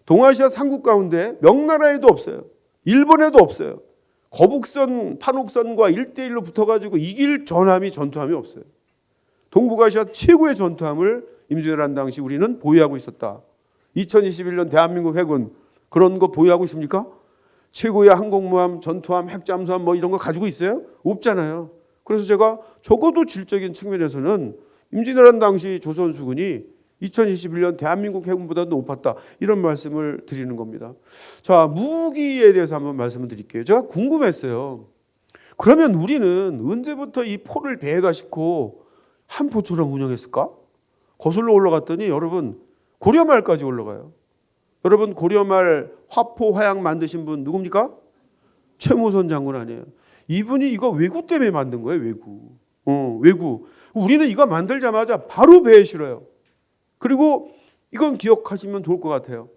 동아시아 삼국 가운데 명나라에도 없어요. 일본에도 없어요. 거북선, 판옥선과 1대1로 붙어가지고 이길 전투함이 없어요. 동북아시아 최고의 전투함을 임진왜란 당시 우리는 보유하고 있었다. 2021년 대한민국 해군 그런 거 보유하고 있습니까? 최고의 항공모함, 전투함, 핵잠수함 뭐 이런 거 가지고 있어요? 없잖아요. 그래서 제가 적어도 질적인 측면에서는 임진왜란 당시 조선 수군이 2021년 대한민국 해군보다 높았다. 이런 말씀을 드리는 겁니다. 자, 무기에 대해서 한번 말씀을 드릴게요. 제가 궁금했어요. 그러면 우리는 언제부터 이 포를 배에다 싣고 한 포처럼 운영했을까? 거슬러 올라갔더니 여러분 고려말까지 올라가요. 여러분 고려말 화포 화양 만드신 분 누굽니까? 최무선 장군 아니에요. 이분이 이거 왜구 때문에 만든 거예요. 왜구. 왜구. 우리는 이거 만들자마자 바로 배에 실어요. 그리고 이건 기억하시면 좋을 것 같아요.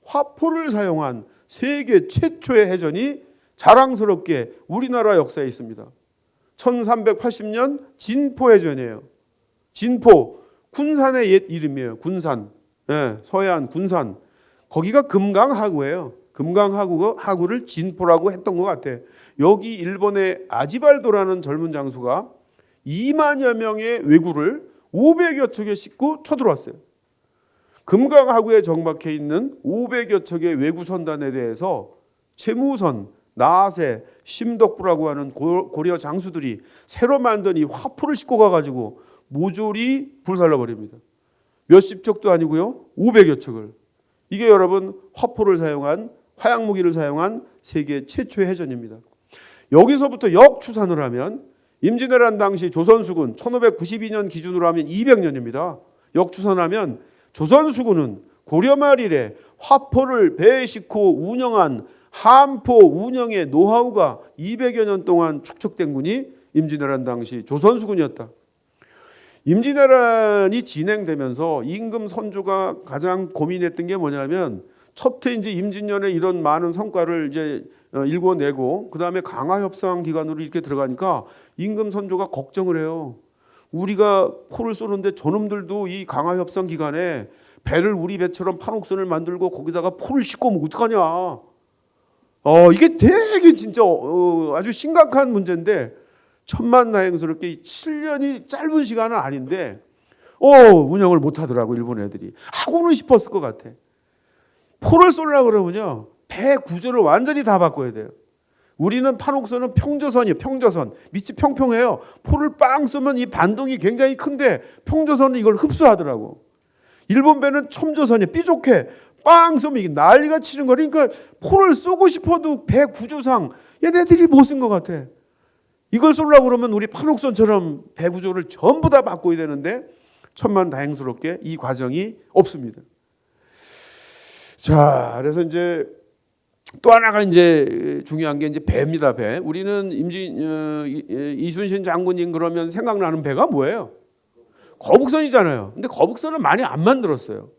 화포를 사용한 세계 최초의 해전이 자랑스럽게 우리나라 역사에 있습니다. 1380년 진포해전이에요. 진포, 군산의 옛 이름이에요. 군산. 예, 서해안 군산. 거기가 금강하구예요. 금강하구를 진포라고 했던 것 같아요. 여기 일본의 아지발도라는 젊은 장수가 2만여 명의 왜구를 500여 척에 싣고 쳐들어왔어요. 금강하구에 정박해 있는 500여 척의 왜구 선단에 대해서 최무선, 나세, 심덕부라고 하는 고려 장수들이 새로 만든 이 화포를 싣고 가가지고 모조리 불살라버립니다. 몇십 척도 아니고요. 500여 척을. 이게 여러분 화포를 사용한 화약무기를 사용한 세계 최초의 해전입니다. 여기서부터 역추산을 하면 임진왜란 당시 조선수군 1592년 기준으로 하면 200년입니다. 역추산하면 조선수군은 고려말 이래 화포를 배에 싣고 운영한 함포 운영의 노하우가 200여 년 동안 축적된 군이 임진왜란 당시 조선수군이었다. 임진왜란이 진행되면서 임금 선조가 가장 고민했던 게 뭐냐면 첫해 이제 임진년에 이런 많은 성과를 이제 일궈내고 그 다음에 강화협상 기간으로 이렇게 들어가니까 임금 선조가 걱정을 해요. 우리가 포를 쏘는데 저놈들도 이 강화협상 기간에 배를 우리 배처럼 판옥선을 만들고 거기다가 포를 싣고 오면 어떡하냐. 이게 되게 진짜 아주 심각한 문제인데 천만다행스럽게 7년이 짧은 시간은 아닌데 운영을 못하더라고 일본 애들이. 하고는 싶었을 것 같아. 포를 쏘려고 그러면요 배 구조를 완전히 다 바꿔야 돼요. 우리는 판옥선은 평저선이에요. 평저선. 밑이 평평해요. 포를 빵 쏘면 이 반동이 굉장히 큰데 평저선은 이걸 흡수하더라고. 일본 배는 첨저선이에요. 삐죽해. 빵 쏘면 이게 난리가 치는 거니까 그러니까 포를 쏘고 싶어도 배 구조상 얘네들이 못 쓴 것 같아. 이걸 쏘려고 그러면 우리 판옥선처럼 배 구조를 전부 다 바꿔야 되는데 천만다행스럽게 이 과정이 없습니다. 자, 그래서 이제 또 하나가 이제 중요한 게 이제 배입니다. 배. 우리는 이순신 장군님 그러면 생각나는 배가 뭐예요? 거북선이잖아요. 근데 거북선을 많이 안 만들었어요.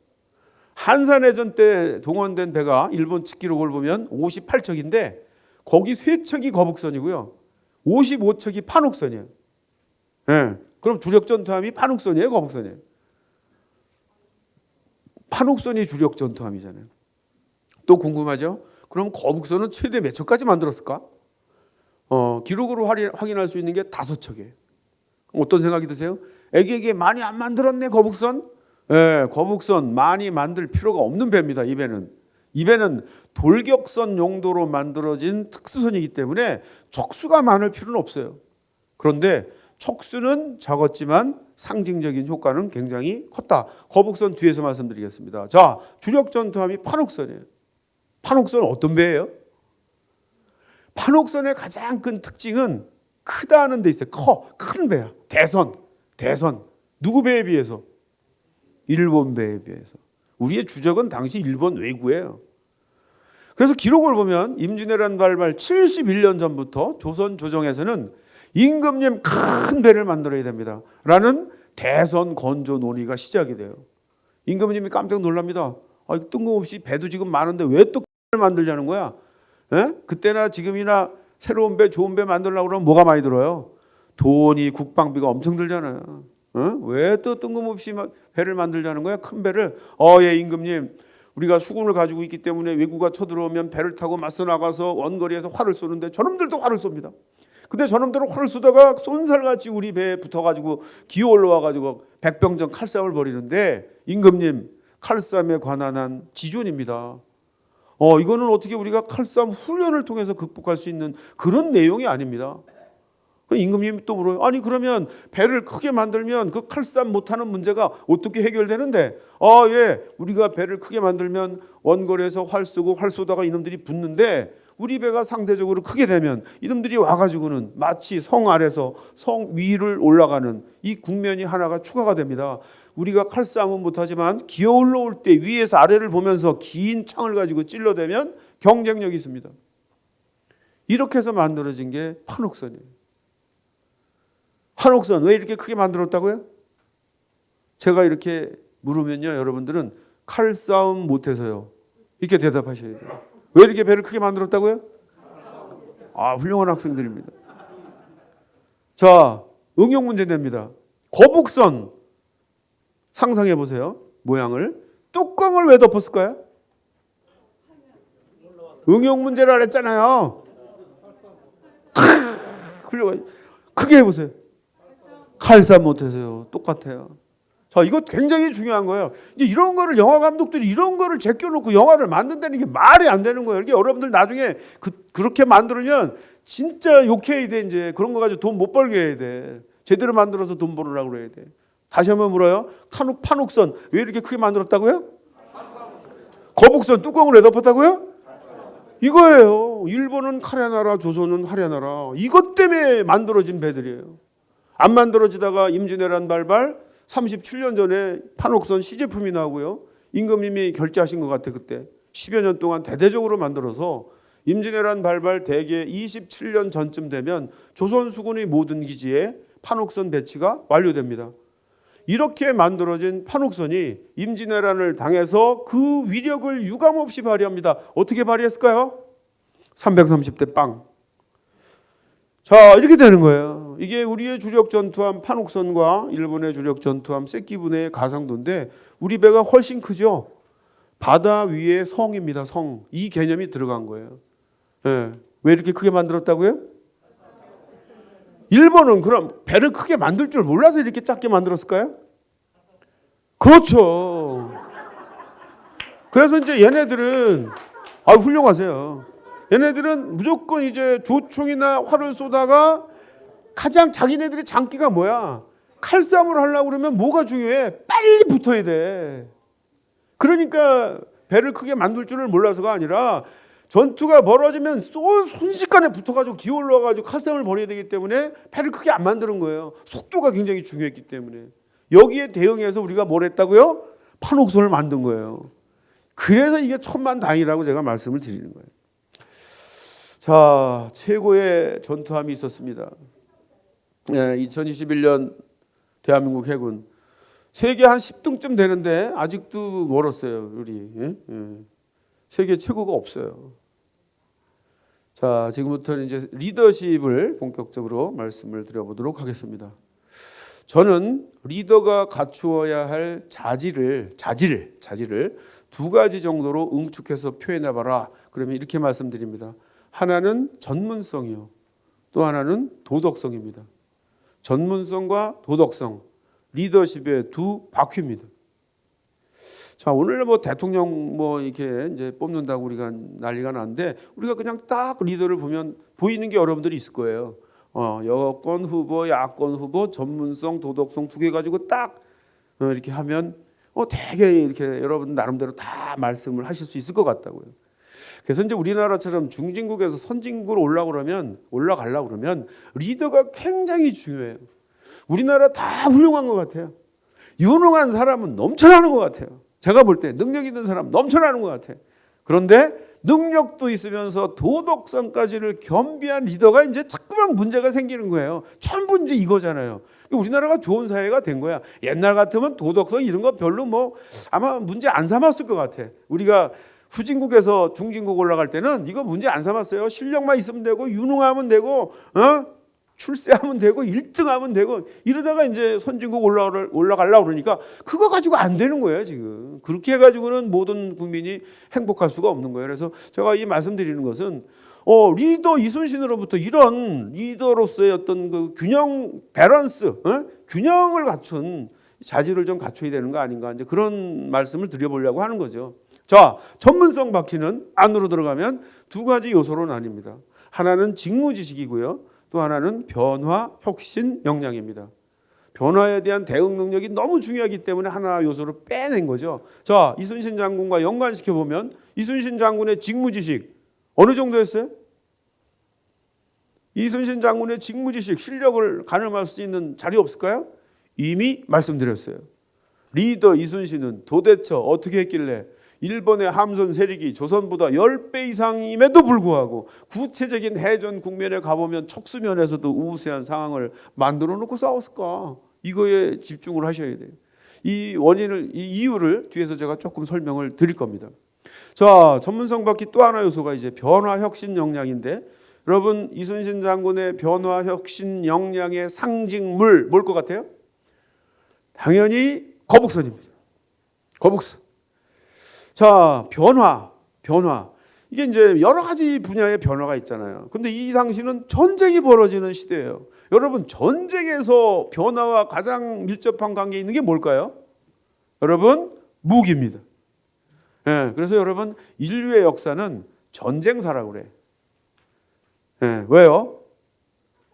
한산해전 때 동원된 배가 일본 측기록을 보면 58척인데 거기 3척이 거북선이고요. 55척이 판옥선이에요. 네. 그럼 주력 전투함이 판옥선이에요, 거북선이에요? 판옥선이 주력 전투함이잖아요. 또 궁금하죠? 그럼 거북선은 최대 몇 척까지 만들었을까? 기록으로 확인할 수 있는 게 5척이에요. 어떤 생각이 드세요? 애기에게 많이 안 만들었네 거북선? 네, 거북선 많이 만들 필요가 없는 배입니다. 이 배는 돌격선 용도로 만들어진 특수선이기 때문에 척수가 많을 필요는 없어요. 그런데 척수는 작았지만 상징적인 효과는 굉장히 컸다. 거북선 뒤에서 말씀드리겠습니다. 자, 주력 전투함이 판옥선이에요. 판옥선은 어떤 배예요? 판옥선의 가장 큰 특징은 크다는 데 있어요. 큰 배야. 대선. 누구 배에 비해서? 일본 배에 비해서. 우리의 주적은 당시 일본 왜구예요. 그래서 기록을 보면 임진왜란 발발 71년 전부터 조선 조정에서는 임금님 큰 배를 만들어야 됩니다 라는 대선 건조 논의가 시작이 돼요. 임금님이 깜짝 놀랍니다. 뜬금없이 배도 지금 많은데 왜 또 배를 만들자는 거야? 에? 그때나 지금이나 새로운 배, 좋은 배 만들려고 그러면 뭐가 많이 들어요? 돈이, 국방비가 엄청 들잖아요. 왜 또 뜬금없이 배를 만들자는 거야? 큰 배를. 예, 임금님. 우리가 수군을 가지고 있기 때문에 왜구가 쳐들어오면 배를 타고 맞서 나가서 원거리에서 활을 쏘는데 저놈들도 활을 쏩니다. 근데 저놈들은 활을 쏘다가 쏜살같이 우리 배에 붙어가지고 기어 올라와가지고 백병전 칼싸움을 벌이는데 임금님 칼싸움에 관한 한 지존입니다. 이거는 어떻게 우리가 칼싸움 훈련을 통해서 극복할 수 있는 그런 내용이 아닙니다. 임금님이 또 물어요. 아니 그러면 배를 크게 만들면 그 칼싸움 못하는 문제가 어떻게 해결되는데? 예, 우리가 배를 크게 만들면 원거리에서 활 쏘고 활 쏘다가 이놈들이 붙는데 우리 배가 상대적으로 크게 되면 이놈들이 와가지고는 마치 성 아래서 성 위를 올라가는 이 국면이 하나가 추가가 됩니다. 우리가 칼싸움은 못하지만 기어 올라올 때 위에서 아래를 보면서 긴 창을 가지고 찔러대면 경쟁력이 있습니다. 이렇게 해서 만들어진 게 판옥선이에요. 판옥선 왜 이렇게 크게 만들었다고요? 제가 이렇게 물으면요, 여러분들은 칼싸움 못해서요 이렇게 대답하셔야 돼요. 왜 이렇게 배를 크게 만들었다고요? 훌륭한 학생들입니다. 자, 응용 문제 냅니다. 거북선 상상해 보세요. 모양을. 뚜껑을 왜 덮었을까요? 응용 문제라 그랬잖아요. 크게 해보세요. 칼싸움 못해서요. 똑같아요. 자, 이거 굉장히 중요한 거예요. 이제 이런 거를 영화 감독들이 이런 거를 제껴놓고 영화를 만든다는 게 말이 안 되는 거예요. 이게 여러분들 나중에 그렇게 만들면 진짜 욕해야 돼. 이제 그런 거 가지고 돈 못 벌게 해야 돼. 제대로 만들어서 돈 벌으라고 그래야 돼. 다시 한번 물어요. 판옥선 왜 이렇게 크게 만들었다고요? 거북선 뚜껑을 왜 덮었다고요? 이거예요. 일본은 칼의 나라, 조선은 활의 나라. 이것 때문에 만들어진 배들이에요. 안 만들어지다가 임진왜란 발발 37년 전에 판옥선 시제품이 나오고요. 임금님이 결제하신 것 같아. 그때 10여 년 동안 대대적으로 만들어서 임진왜란 발발 대개 27년 전쯤 되면 조선 수군의 모든 기지에 판옥선 배치가 완료됩니다. 이렇게 만들어진 판옥선이 임진왜란을 당해서 그 위력을 유감없이 발휘합니다. 어떻게 발휘했을까요? 330대 빵. 자, 이렇게 되는 거예요. 이게 우리의 주력 전투함 판옥선과 일본의 주력 전투함 세키분의 가상도인데 우리 배가 훨씬 크죠. 바다 위에 성입니다. 성. 이 개념이 들어간 거예요. 네. 왜 이렇게 크게 만들었다고요? 일본은 그럼 배를 크게 만들 줄 몰라서 이렇게 작게 만들었을까요? 그렇죠. 그래서 이제 얘네들은 훌륭하세요. 얘네들은 무조건 이제 조총이나 활을 쏘다가 가장 자기네들의 장기가 뭐야? 칼싸움을 하려고 그러면 뭐가 중요해? 빨리 붙어야 돼. 그러니까 배를 크게 만들 줄을 몰라서가 아니라 전투가 벌어지면 순식간에 붙어가지고 기어 올라와가지고 칼싸움을 벌여야 되기 때문에 배를 크게 안 만드는 거예요. 속도가 굉장히 중요했기 때문에. 여기에 대응해서 우리가 뭘 했다고요? 판옥선을 만든 거예요. 그래서 이게 천만다행이라고 제가 말씀을 드리는 거예요. 자, 최고의 전투함이 있었습니다. 2021년 대한민국 해군 세계 한 10등쯤 되는데 아직도 멀었어요. 우리 세계 최고가 없어요. 자, 지금부터는 이제 리더십을 본격적으로 말씀을 드려보도록 하겠습니다. 저는 리더가 갖추어야 할 자질을 두 가지 정도로 응축해서 표현해봐라. 그러면 이렇게 말씀드립니다. 하나는 전문성이요. 또 하나는 도덕성입니다. 전문성과 도덕성, 리더십의 두 바퀴입니다. 자, 오늘 대통령 이렇게 이제 뽑는다고 우리가 난리가 나는데 우리가 그냥 딱 리더를 보면 보이는 게 여러분들이 있을 거예요. 여권 후보, 야권 후보, 전문성, 도덕성 두 개 가지고 딱 이렇게 하면 되게 이렇게 여러분 나름대로 다 말씀을 하실 수 있을 것 같다고요. 그래서 이제 우리나라처럼 중진국에서 선진국으로 올라가려고 그러면 리더가 굉장히 중요해요. 우리나라 다 훌륭한 것 같아요. 유능한 사람은 넘쳐나는 것 같아요. 제가 볼 때 능력 있는 사람 넘쳐나는 것 같아요. 그런데 능력도 있으면서 도덕성까지를 겸비한 리더가 이제 자꾸만 문제가 생기는 거예요. 전부 이제 이거잖아요. 우리나라가 좋은 사회가 된 거야. 옛날 같으면 도덕성 이런 거 별로 뭐 아마 문제 안 삼았을 것 같아. 우리가 후진국에서 중진국 올라갈 때는 이거 문제 안 삼았어요. 실력만 있으면 되고 유능하면 되고 출세하면 되고 1등하면 되고 이러다가 이제 선진국 올라가려고 그러니까 그거 가지고 안 되는 거예요 지금. 그렇게 해가지고는 모든 국민이 행복할 수가 없는 거예요. 그래서 제가 이 말씀드리는 것은 리더 이순신으로부터 이런 리더로서의 어떤 그 균형 밸런스 균형을 갖춘 자질을 좀 갖춰야 되는 거 아닌가 이제 그런 말씀을 드려보려고 하는 거죠. 자, 전문성 바퀴는 안으로 들어가면 두 가지 요소로 나뉩니다. 하나는 직무지식이고요. 또 하나는 변화, 혁신, 역량입니다. 변화에 대한 대응 능력이 너무 중요하기 때문에 하나 요소를 빼낸 거죠. 자, 이순신 장군과 연관시켜 보면 이순신 장군의 직무지식 어느 정도였어요? 이순신 장군의 직무지식 실력을 가늠할 수 있는 자리 없을까요? 이미 말씀드렸어요. 리더 이순신은 도대체 어떻게 했길래 일본의 함선 세력이 조선보다 10배 이상임에도 불구하고 구체적인 해전 국면에 가보면 척수면에서도 우세한 상황을 만들어 놓고 싸웠을까? 이거에 집중을 하셔야 돼요. 이 원인을, 이 이유를 뒤에서 제가 조금 설명을 드릴 겁니다. 자, 전문성 바퀴 또 하나 요소가 이제 변화, 혁신, 역량인데 여러분 이순신 장군의 변화, 혁신, 역량의 상징물 뭘 것 같아요? 당연히 거북선입니다. 거북선. 자, 변화. 이게 이제 여러 가지 분야의 변화가 있잖아요. 근데 이 당시는 전쟁이 벌어지는 시대예요. 여러분, 전쟁에서 변화와 가장 밀접한 관계에 있는 게 뭘까요? 여러분, 무기입니다. 예, 그래서 여러분, 인류의 역사는 전쟁사라고 그래. 예, 왜요?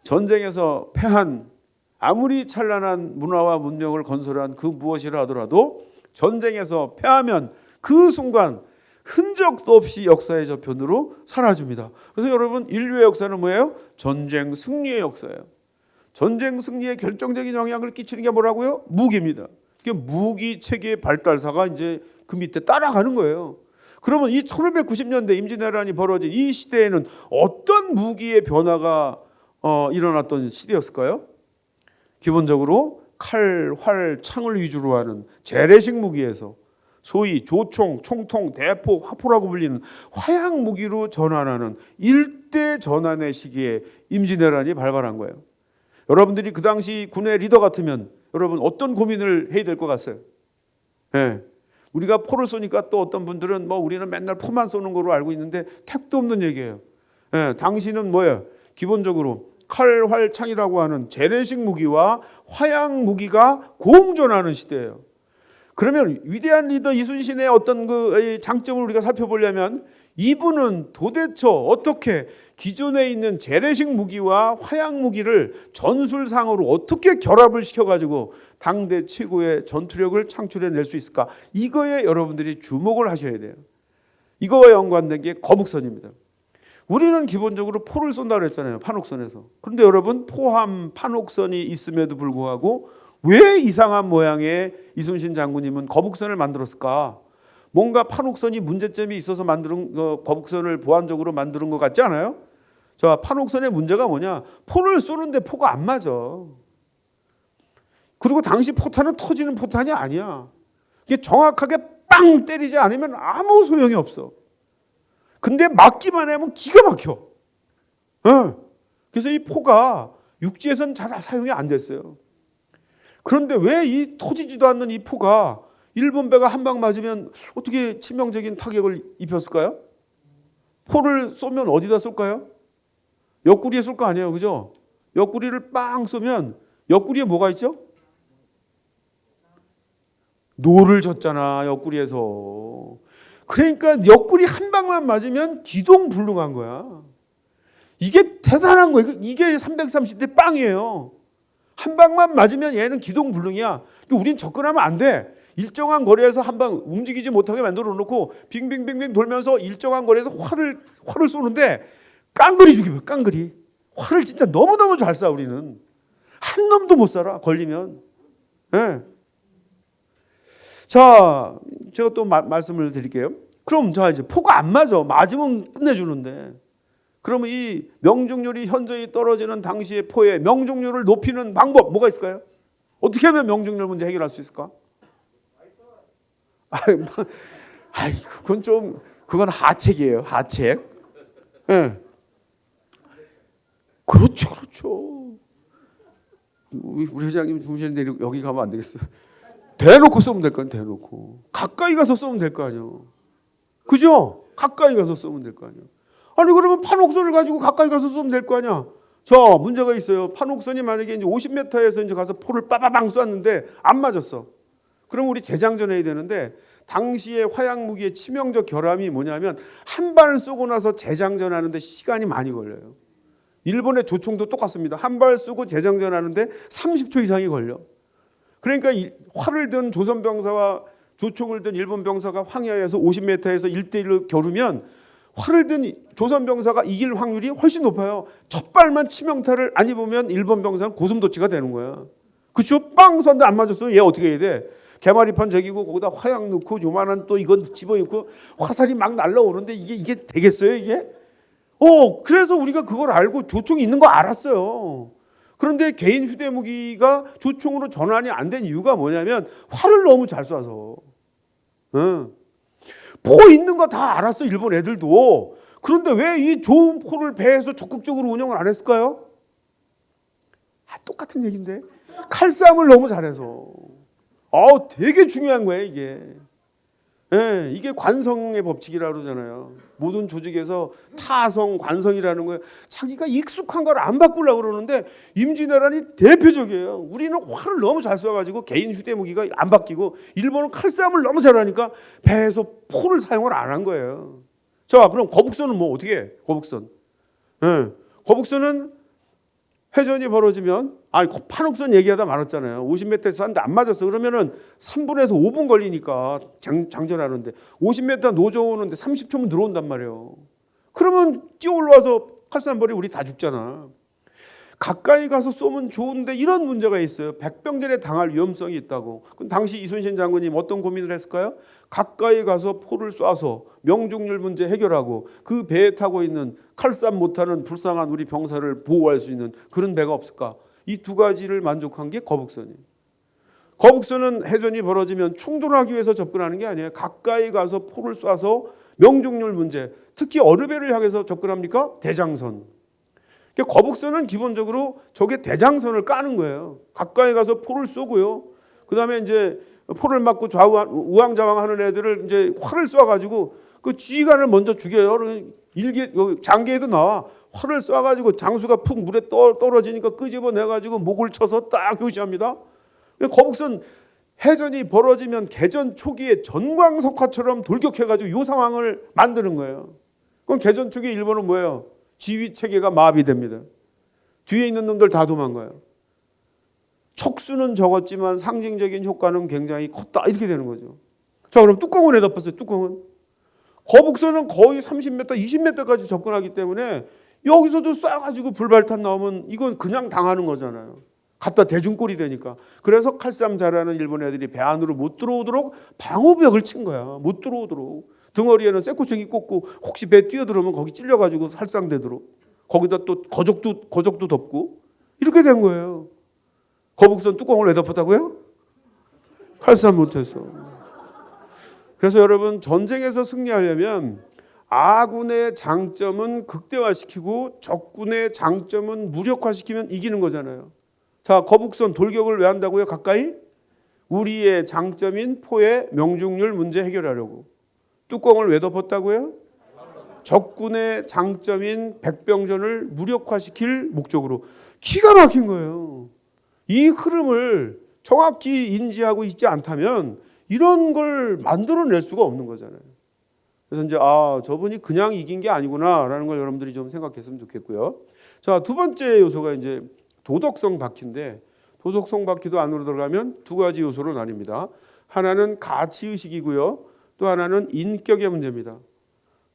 전쟁에서 패한 아무리 찬란한 문화와 문명을 건설한 그 무엇이라 하더라도 전쟁에서 패하면 그 순간 흔적도 없이 역사의 저편으로 사라집니다. 그래서 여러분 인류의 역사는 뭐예요? 전쟁 승리의 역사예요. 전쟁 승리에 결정적인 영향을 끼치는 게 뭐라고요? 무기입니다. 그게 무기 체계의 발달사가 이제 그 밑에 따라가는 거예요. 그러면 이 1590년대 임진왜란이 벌어진 이 시대에는 어떤 무기의 변화가 일어났던 시대였을까요? 기본적으로 칼, 활, 창을 위주로 하는 재래식 무기에서 소위 조총, 총통, 대포, 화포라고 불리는 화약 무기로 전환하는 일대 전환의 시기에 임진왜란이 발발한 거예요. 여러분들이 그 당시 군의 리더 같으면 여러분 어떤 고민을 해야 될 것 같아요? 네. 우리가 포를 쏘니까 또 어떤 분들은 뭐 우리는 맨날 포만 쏘는 거로 알고 있는데 택도 없는 얘기예요. 네. 당시는 뭐예요? 기본적으로 칼, 활, 창이라고 하는 재래식 무기와 화약 무기가 공존하는 시대예요. 그러면 위대한 리더 이순신의 어떤 그 장점을 우리가 살펴보려면 이분은 도대체 어떻게 기존에 있는 재래식 무기와 화약 무기를 전술상으로 어떻게 결합을 시켜가지고 당대 최고의 전투력을 창출해낼 수 있을까? 이거에 여러분들이 주목을 하셔야 돼요. 이거와 연관된 게 거북선입니다. 우리는 기본적으로 포를 쏜다 그랬잖아요. 판옥선에서. 그런데 여러분 포함 판옥선이 있음에도 불구하고 왜 이상한 모양의 이순신 장군님은 거북선을 만들었을까? 뭔가 판옥선이 문제점이 있어서 만든 거북선을 보완적으로 만드는 것 같지 않아요? 자, 판옥선의 문제가 뭐냐? 포를 쏘는데 포가 안 맞아. 그리고 당시 포탄은 터지는 포탄이 아니야. 이게 정확하게 빵 때리지 않으면 아무 소용이 없어. 근데 맞기만 하면 기가 막혀. 그래서 이 포가 육지에서는 잘 사용이 안 됐어요. 그런데 왜 이 터지지도 않는 이 포가 일본 배가 한 방 맞으면 어떻게 치명적인 타격을 입혔을까요? 포를 쏘면 어디다 쏠까요? 옆구리에 쏠 거 아니에요, 그죠? 옆구리를 빵 쏘면 옆구리에 뭐가 있죠? 노를 졌잖아, 옆구리에서. 그러니까 옆구리 한 방만 맞으면 기동불능한 거야. 이게 대단한 거예요. 이게 330대 빵이에요. 한 방만 맞으면 얘는 기동불능이야. 우린 접근하면 안 돼. 일정한 거리에서 한 방 움직이지 못하게 만들어 놓고 빙빙빙빙 돌면서 일정한 거리에서 활을 쏘는데 깡그리 죽여요. 깡그리. 활을 진짜 너무너무 잘 쏴 우리는. 한 놈도 못 살아 걸리면. 네. 자, 제가 또 말씀을 드릴게요. 그럼 자 이제 포가 안 맞아. 맞으면 끝내주는데. 그러면 이 명중률이 현저히 떨어지는 당시의 포의 명중률을 높이는 방법 뭐가 있을까요? 어떻게 하면 명중률 문제 해결할 수 있을까? 그건 하책이에요. 하책. 예. 네. 그렇죠. 우리 회장님 주무시는데 여기 가면 안 되겠어요. 대놓고 쏘면 될 거 아니에요. 대놓고. 가까이 가서 쏘면 될 거 아니에요. 그죠? 가까이 가서 쏘면 될 거 아니에요. 아니 그러면 판옥선을 가지고 가까이 가서 쏘면 될 거 아니야. 자, 문제가 있어요. 판옥선이 만약에 이제 50m에서 이제 가서 포를 빠바방 쐈는데 안 맞았어. 그럼 우리 재장전해야 되는데 당시에 화약 무기의 치명적 결함이 뭐냐면 한 발을 쏘고 나서 재장전하는데 시간이 많이 걸려요. 일본의 조총도 똑같습니다. 한 발 쏘고 재장전하는데 30초 이상이 걸려. 그러니까 활을 든 조선 병사와 조총을 든 일본 병사가 황야에서 50m에서 1대1로 겨루면 활을 든 조선 병사가 이길 확률이 훨씬 높아요. 첫 발만 치명타를 안 입으면 일본 병사는 고슴도치가 되는 거야. 그렇죠? 빵 쐈는데 안 맞았어. 얘 어떻게 해야 돼? 개마리판 제기고 거기다 화약 넣고 요만한 또 이건 집어넣고 화살이 막 날라오는데 이게 되겠어요 이게? 그래서 우리가 그걸 알고 조총이 있는 거 알았어요. 그런데 개인 휴대무기가 조총으로 전환이 안 된 이유가 뭐냐면 활을 너무 잘 쏴서. 포 있는 거 다 알았어 일본 애들도. 그런데 왜 이 좋은 포를 배에서 적극적으로 운영을 안 했을까요? 똑같은 얘기인데 칼싸움을 너무 잘해서. 되게 중요한 거예요 이게. 예, 이게 관성의 법칙이라고 그러잖아요. 모든 조직에서 타성, 관성이라는 거예요. 자기가 익숙한 걸 안 바꾸려고 그러는데 임진왜란이 대표적이에요. 우리는 활을 너무 잘 쏴가지고 개인 휴대무기가 안 바뀌고 일본은 칼싸움을 너무 잘하니까 배에서 포를 사용을 안 한 거예요. 자, 그럼 거북선은 뭐 어떻게 해? 거북선. 예, 거북선은 회전이 벌어지면 판옥선 얘기하다 말았잖아요. 50m에서 쐈는데 안 맞았어. 그러면은 3분에서 5분 걸리니까 장전하는데 50m 노져오는데 30초면 들어온단 말이에요. 그러면 뛰어 올라와서 칼산벌이 우리 다 죽잖아. 가까이 가서 쏘면 좋은데 이런 문제가 있어요. 백병전에 당할 위험성이 있다고. 그럼 당시 이순신 장군님 어떤 고민을 했을까요? 가까이 가서 포를 쏴서 명중률 문제 해결하고 그 배에 타고 있는 칼싸움 못하는 불쌍한 우리 병사를 보호할 수 있는 그런 배가 없을까? 이 두 가지를 만족한 게 거북선이에요. 거북선은 해전이 벌어지면 충돌하기 위해서 접근하는 게 아니에요. 가까이 가서 포를 쏴서 명중률 문제, 특히 어느 배를 향해서 접근합니까? 대장선. 그러니까 거북선은 기본적으로 저게 대장선을 까는 거예요. 가까이 가서 포를 쏘고요. 그 다음에 이제 포를 맞고 우왕좌왕하는 애들을 이제 활을 쏴가지고 그 지휘관을 먼저 죽여요. 장계에도 나와. 활을 쏴가지고 장수가 푹 물에 떨어지니까 끄집어내가지고 목을 쳐서 딱 교시합니다. 거북선 해전이 벌어지면 개전 초기에 전광석화처럼 돌격해가지고 이 상황을 만드는 거예요. 그럼 개전 초기에 일본은 뭐예요? 지휘 체계가 마비됩니다. 뒤에 있는 놈들 다 도망가요. 척수는 적었지만 상징적인 효과는 굉장히 컸다. 이렇게 되는 거죠. 자, 그럼 뚜껑은 왜 덮었어요? 뚜껑은. 거북선은 거의 30m, 20m까지 접근하기 때문에 여기서도 쏴가지고 불발탄 나오면 이건 그냥 당하는 거잖아요. 갖다 대중골이 되니까. 그래서 칼싸움 잘하는 일본 애들이 배 안으로 못 들어오도록 방호벽을 친 거야. 못 들어오도록. 등어리에는 쇠꼬챙이 꽂고 혹시 배 뛰어들어오면 거기 찔려가지고 살상되도록. 거기다 또 거적도 덮고 이렇게 된 거예요. 거북선 뚜껑을 왜 덮었다고요? 칼싸움 못해서. 그래서 여러분 전쟁에서 승리하려면 아군의 장점은 극대화시키고 적군의 장점은 무력화시키면 이기는 거잖아요. 자, 거북선 돌격을 왜 한다고요? 가까이? 우리의 장점인 포의 명중률 문제 해결하려고. 뚜껑을 왜 덮었다고요? 적군의 장점인 백병전을 무력화시킬 목적으로. 기가 막힌 거예요. 이 흐름을 정확히 인지하고 있지 않다면 이런 걸 만들어낼 수가 없는 거잖아요. 그래서 이제 저분이 그냥 이긴 게 아니구나라는 걸 여러분들이 좀 생각했으면 좋겠고요. 자, 두 번째 요소가 이제 도덕성 바퀴인데 도덕성 바퀴도 안으로 들어가면 두 가지 요소로 나뉩니다. 하나는 가치의식이고요. 또 하나는 인격의 문제입니다.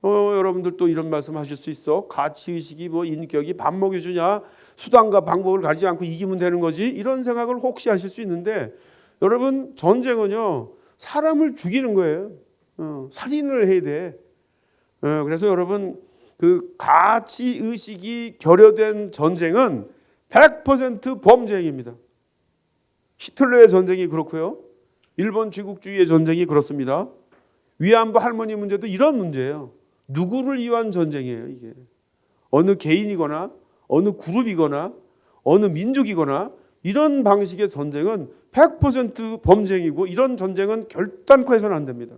여러분들 또 이런 말씀 하실 수 있어. 가치의식이 뭐 인격이 밥 먹여주냐. 수단과 방법을 가지지 않고 이기면 되는 거지. 이런 생각을 혹시 하실 수 있는데 여러분 전쟁은요. 사람을 죽이는 거예요. 살인을 해야 돼. 그래서 여러분 그 가치 의식이 결여된 전쟁은 100% 범죄행위입니다. 히틀러의 전쟁이 그렇고요. 일본 제국주의의 전쟁이 그렇습니다. 위안부 할머니 문제도 이런 문제예요. 누구를 위한 전쟁이에요, 이게. 어느 개인이거나 어느 그룹이거나 어느 민족이거나 이런 방식의 전쟁은 100% 범죄행위고 이런 전쟁은 결단코 해서는 안 됩니다.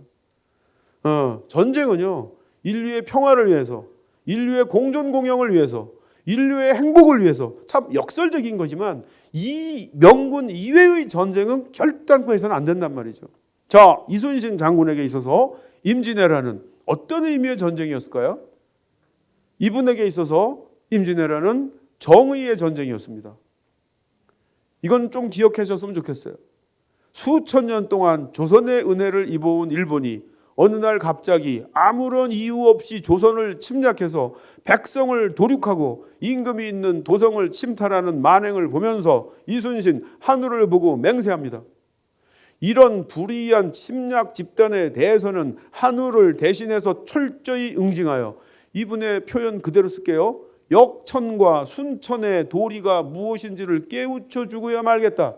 전쟁은요, 인류의 평화를 위해서, 인류의 공존공영을 위해서, 인류의 행복을 위해서 참 역설적인 거지만 이 명분 이외의 전쟁은 결단코 해서는 안 된단 말이죠. 자, 이순신 장군에게 있어서 임진왜란은 어떤 의미의 전쟁이었을까요? 이분에게 있어서 임진왜란은 정의의 전쟁이었습니다. 이건 좀 기억하셨으면 좋겠어요. 수천 년 동안 조선의 은혜를 입어온 일본이 어느 날 갑자기 아무런 이유 없이 조선을 침략해서 백성을 도륙하고 임금이 있는 도성을 침탈하는 만행을 보면서 이순신 하늘을 보고 맹세합니다. 이런 불의한 침략 집단에 대해서는 하늘을 대신해서 철저히 응징하여, 이분의 표현 그대로 쓸게요. 역천과 순천의 도리가 무엇인지를 깨우쳐 주고야 말겠다.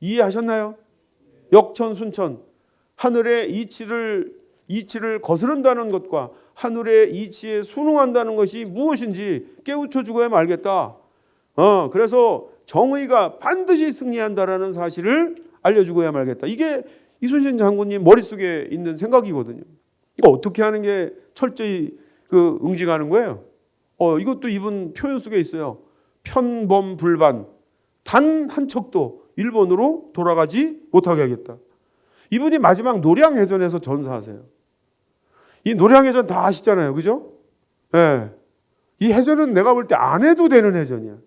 이해하셨나요? 역천, 순천. 하늘의 이치를 거스른다는 것과 하늘의 이치에 순응한다는 것이 무엇인지 깨우쳐 주고야 말겠다. 그래서 정의가 반드시 승리한다라는 사실을 알려주고야 말겠다. 이게 이순신 장군님 머릿속에 있는 생각이거든요. 이거 어떻게 하는 게 철저히 응징하는 거예요? 이것도 이분 표현 속에 있어요. 편범불반, 단 한 척도 일본으로 돌아가지 못하게 하겠다. 이분이 마지막 노량해전에서 전사하세요. 이 노량해전 다 아시잖아요, 그죠? 네. 이 해전은 내가 볼 때 안 해도 되는 해전이야.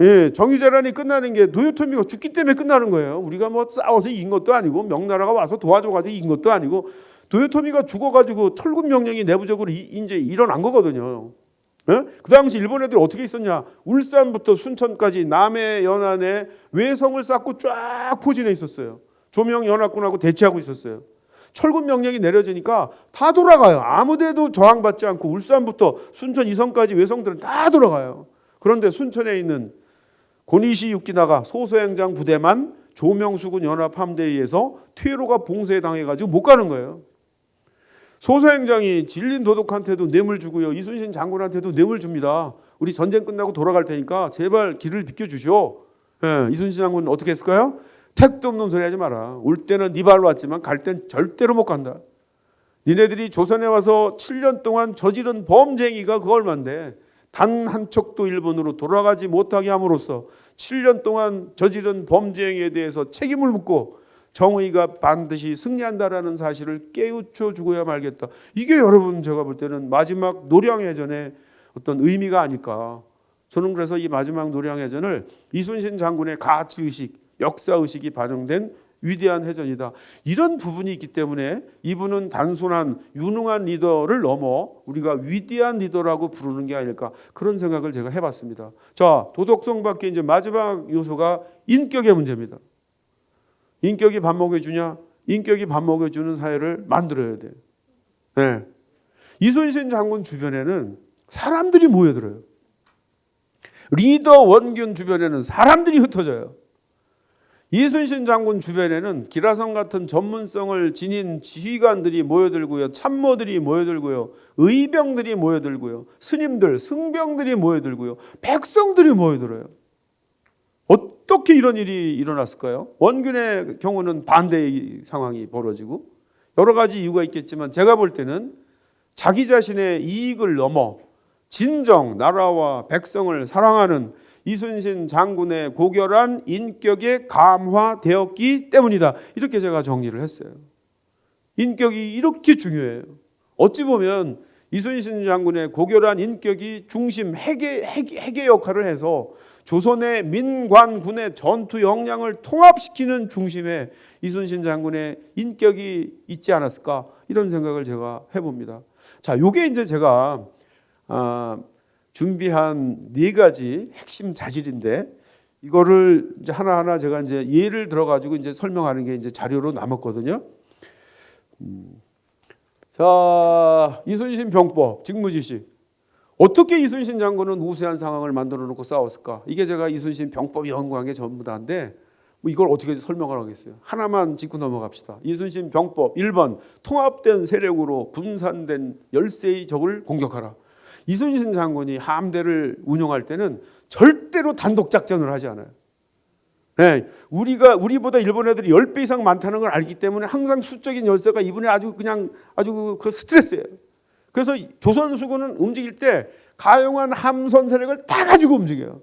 예, 정유재란이 끝나는 게 도요토미가 죽기 때문에 끝나는 거예요. 우리가 뭐 싸워서 이긴 것도 아니고 명나라가 와서 도와줘가지고 이긴 것도 아니고 도요토미가 죽어가지고 철군 명령이 내부적으로 이제 일어난 거거든요. 예? 그 당시 일본 애들이 어떻게 있었냐? 울산부터 순천까지 남해 연안에 외성을 쌓고 쫙 포진해 있었어요. 조명연합군하고 대치하고 있었어요. 철군 명령이 내려지니까 다 돌아가요. 아무데도 저항받지 않고 울산부터 순천 이성까지 외성들은 다 돌아가요. 그런데 순천에 있는 고니시 유키나가 소서행장 부대만 조명수군 연합함대에 의해서 퇴로가 봉쇄당해가지고 못 가는 거예요. 소서행장이 질린 도독한테도 뇌물 주고요, 이순신 장군한테도 뇌물 줍니다. 우리 전쟁 끝나고 돌아갈 테니까 제발 길을 비켜주시오. 예, 이순신 장군은 어떻게 했을까요? 택도 없는 소리 하지 마라. 올 때는 네 발로 왔지만 갈 땐 절대로 못 간다. 니네들이 조선에 와서 7년 동안 저지른 범죄행위가 그 얼만데 단 한 척도 일본으로 돌아가지 못하게 함으로써 7년 동안 저지른 범죄행위에 대해서 책임을 묻고 정의가 반드시 승리한다라는 사실을 깨우쳐 주고야 말겠다. 이게 여러분 제가 볼 때는 마지막 노량해전의 어떤 의미가 아닐까. 저는 그래서 이 마지막 노량해전을 이순신 장군의 가치의식, 역사의식이 반영된 위대한 해전이다. 이런 부분이 있기 때문에 이분은 단순한 유능한 리더를 넘어 우리가 위대한 리더라고 부르는 게 아닐까, 그런 생각을 제가 해봤습니다. 자, 도덕성 밖에 이제 마지막 요소가 인격의 문제입니다. 인격이 밥 먹여주냐? 인격이 밥 먹여주는 사회를 만들어야 돼. 네. 이순신 장군 주변에는 사람들이 모여들어요. 리더 원균 주변에는 사람들이 흩어져요. 이순신 장군 주변에는 기라성 같은 전문성을 지닌 지휘관들이 모여들고요, 참모들이 모여들고요, 의병들이 모여들고요, 스님들, 승병들이 모여들고요, 백성들이 모여들어요. 어떻게 이런 일이 일어났을까요? 원균의 경우는 반대의 상황이 벌어지고 여러 가지 이유가 있겠지만 제가 볼 때는 자기 자신의 이익을 넘어 진정 나라와 백성을 사랑하는 이순신 장군의 고결한 인격에 감화되었기 때문이다. 이렇게 제가 정리를 했어요. 인격이 이렇게 중요해요. 어찌 보면 이순신 장군의 고결한 인격이 중심 핵의 역할을 해서 조선의 민관군의 전투 역량을 통합시키는 중심에 이순신 장군의 인격이 있지 않았을까, 이런 생각을 제가 해봅니다. 자, 요게 이제 제가 준비한 4가지 핵심 자질인데 이거를 이제 하나하나 제가 이제 예를 들어 가지고 이제 설명하는 게 이제 자료로 남았거든요. 자, 이순신 병법 직무지시. 어떻게 이순신 장군은 우세한 상황을 만들어 놓고 싸웠을까? 이게 제가 이순신 병법이 연구한 게 전부 다인데 뭐 이걸 어떻게 설명을 하겠어요? 하나만 짚고 넘어갑시다. 이순신 병법 1번 통합된 세력으로 분산된 열세의 적을 공격하라. 이순신 장군이 함대를 운용할 때는 절대로 단독 작전을 하지 않아요. 네, 우리보다 일본 애들이 10배 이상 많다는 걸 알기 때문에 항상 수적인 열세가 이분이 아주 그 스트레스예요. 그래서 조선 수군은 움직일 때 가용한 함선 세력을 다 가지고 움직여요.